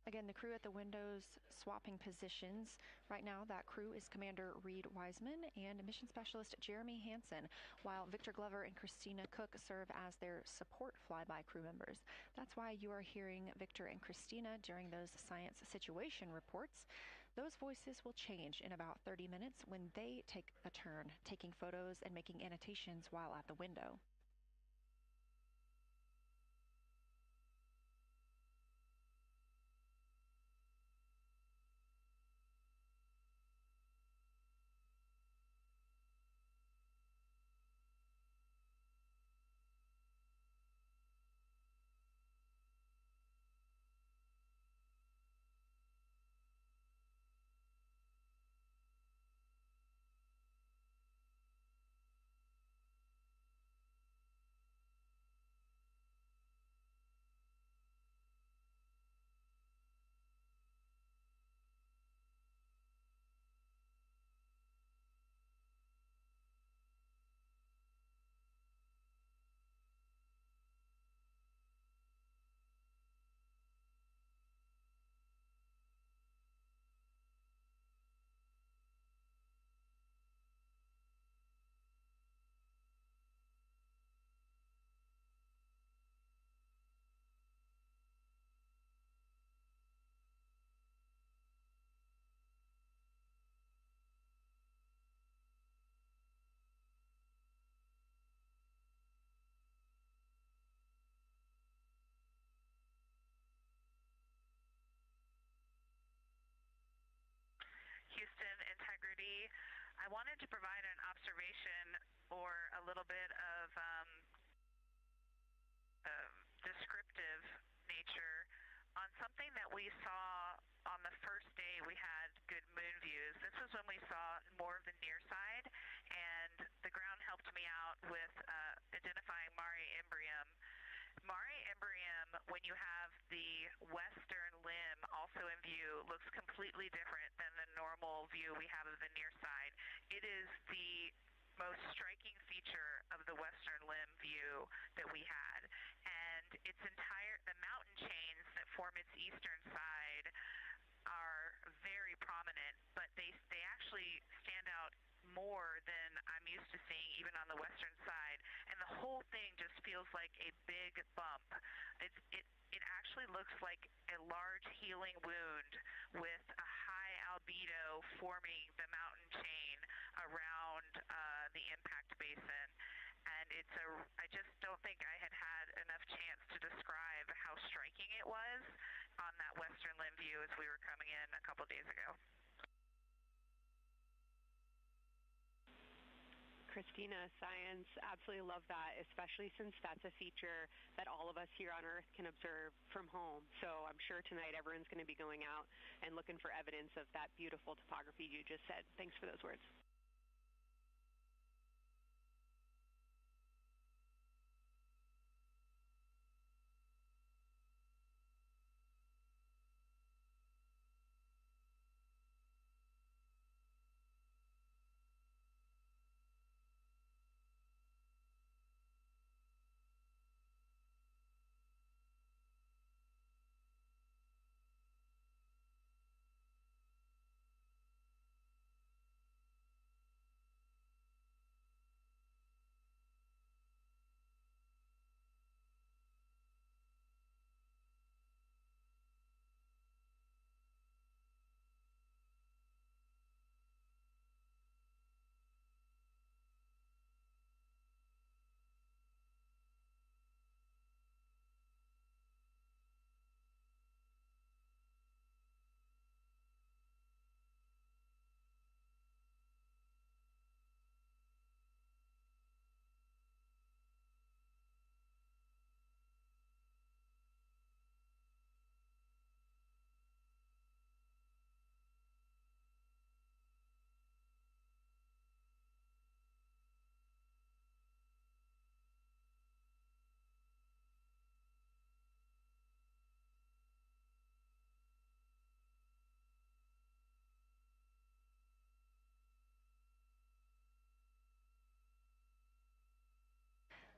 Again, the crew at the windows swapping positions. Right now, that crew is Commander Reed Wiseman and Mission Specialist Jeremy Hansen, while Victor Glover and Christina Cook serve as their support flyby crew members. That's why you are hearing Victor and Christina during those science situation reports. Those voices will change in about 30 minutes when they take a turn taking photos and making annotations while at the window. Houston integrity. I wanted to provide an observation or a little bit of descriptive nature on something that we saw on the first day we had good moon views. This was when we saw more of the near side, and the ground helped me out with identifying Mare Imbrium. Mare Imbrium, when you have the western limb also in view, looks completely different than the normal view we have of the near side. It is the most striking feature of the western limb view that we had, and the mountain chains that form its eastern side are very prominent, but they actually stand out more than I'm used to seeing even on the western side, and the whole thing just feels like a big bump. It actually looks like a large healing wound with a high albedo forming the mountain chain around the impact basin. And I just don't think I had enough chance to describe how striking it was on that western limb view as we were coming in a couple days ago. Christina, science, absolutely love that, especially since that's a feature that all of us here on Earth can observe from home. So I'm sure tonight everyone's going to be going out and looking for evidence of that beautiful topography you just said. Thanks for those words.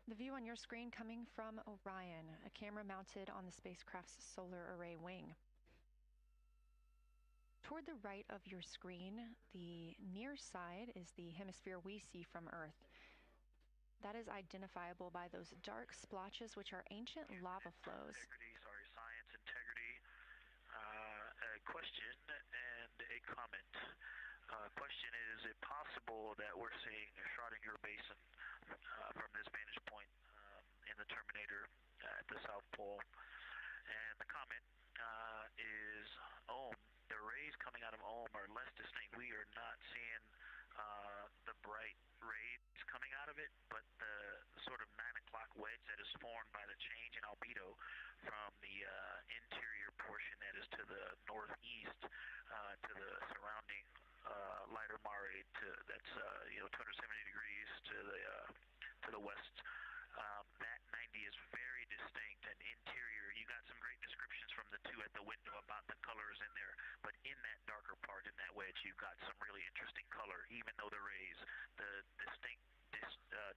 The view on your screen coming from Orion, a camera mounted on the spacecraft's solar array wing. Toward the right of your screen, the near side is the hemisphere we see from Earth. That is identifiable by those dark splotches, which are ancient lava flows. Science integrity. A question and a comment. Question is it possible that we're seeing a Schrodinger basin from this vantage point in the Terminator at the South Pole? And the comment is the rays coming out of Ohm are less distinct. We are not seeing the bright rays coming out of it, but the sort of 9 o'clock wedge that is formed by the change in albedo from the interior portion that is to the northeast to the surrounding lighter mare that's 270 degrees to the west. That 90 is very distinct and interior. You got some great descriptions from the two at the window about the colors in there, but in that darker part, in that wedge, you've got some really interesting color, even though the rays, the distinct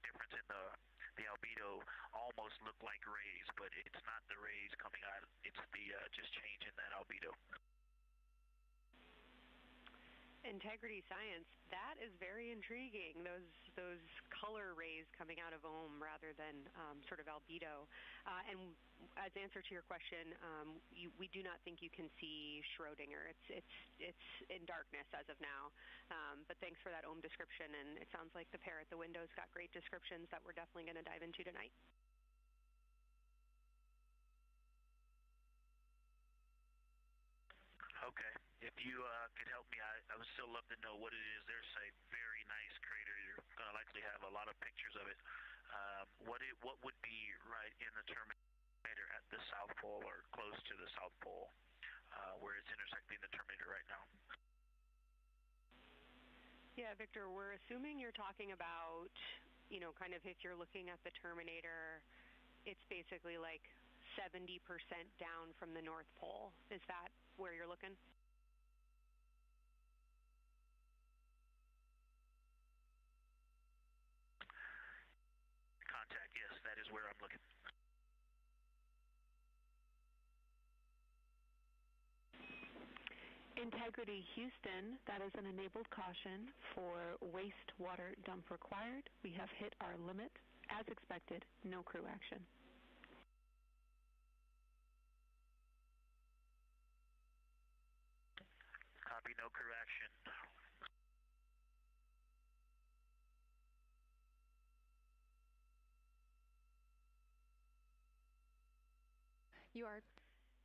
difference in the albedo almost look like rays, but it's not the rays coming out, it's the just change in that albedo. Integrity science, that is very intriguing, those color rays coming out of Ohm rather than sort of albedo. And as answer to your question, we do not think you can see Schrodinger. It's in darkness as of now. But thanks for that Ohm description, and it sounds like the pair at the window's got great descriptions that we're definitely going to dive into tonight. Okay. If you could help me, I would still love to know what it is. There's a very nice crater. You're going to likely have a lot of pictures of it. What would be right in the Terminator at the South Pole or close to the South Pole, where it's intersecting the Terminator right now? Yeah, Victor, we're assuming you're talking about, kind of if you're looking at the Terminator, it's basically like 70% down from the North Pole. Is that where you're looking? Contact, yes, that is where I'm looking. Integrity Houston, that is an enabled caution for wastewater dump required. We have hit our limit. As expected, no crew action. Copy, no crew action. You are.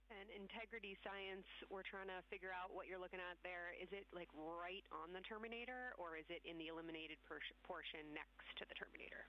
And integrity science, we're trying to figure out what you're looking at there. Is it like right on the Terminator, or is it in the eliminated portion next to the Terminator?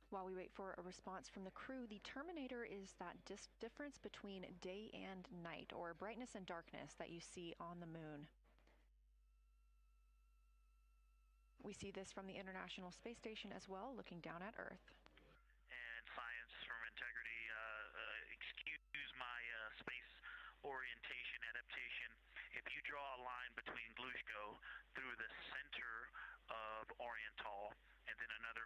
While we wait for a response from the crew, the Terminator is that difference between day and night, or brightness and darkness, that you see on the moon. We see this from the International Space Station as well, looking down at Earth. And science from integrity, excuse my space orientation adaptation. If you draw a line between Glushko through the center of Oriental and then another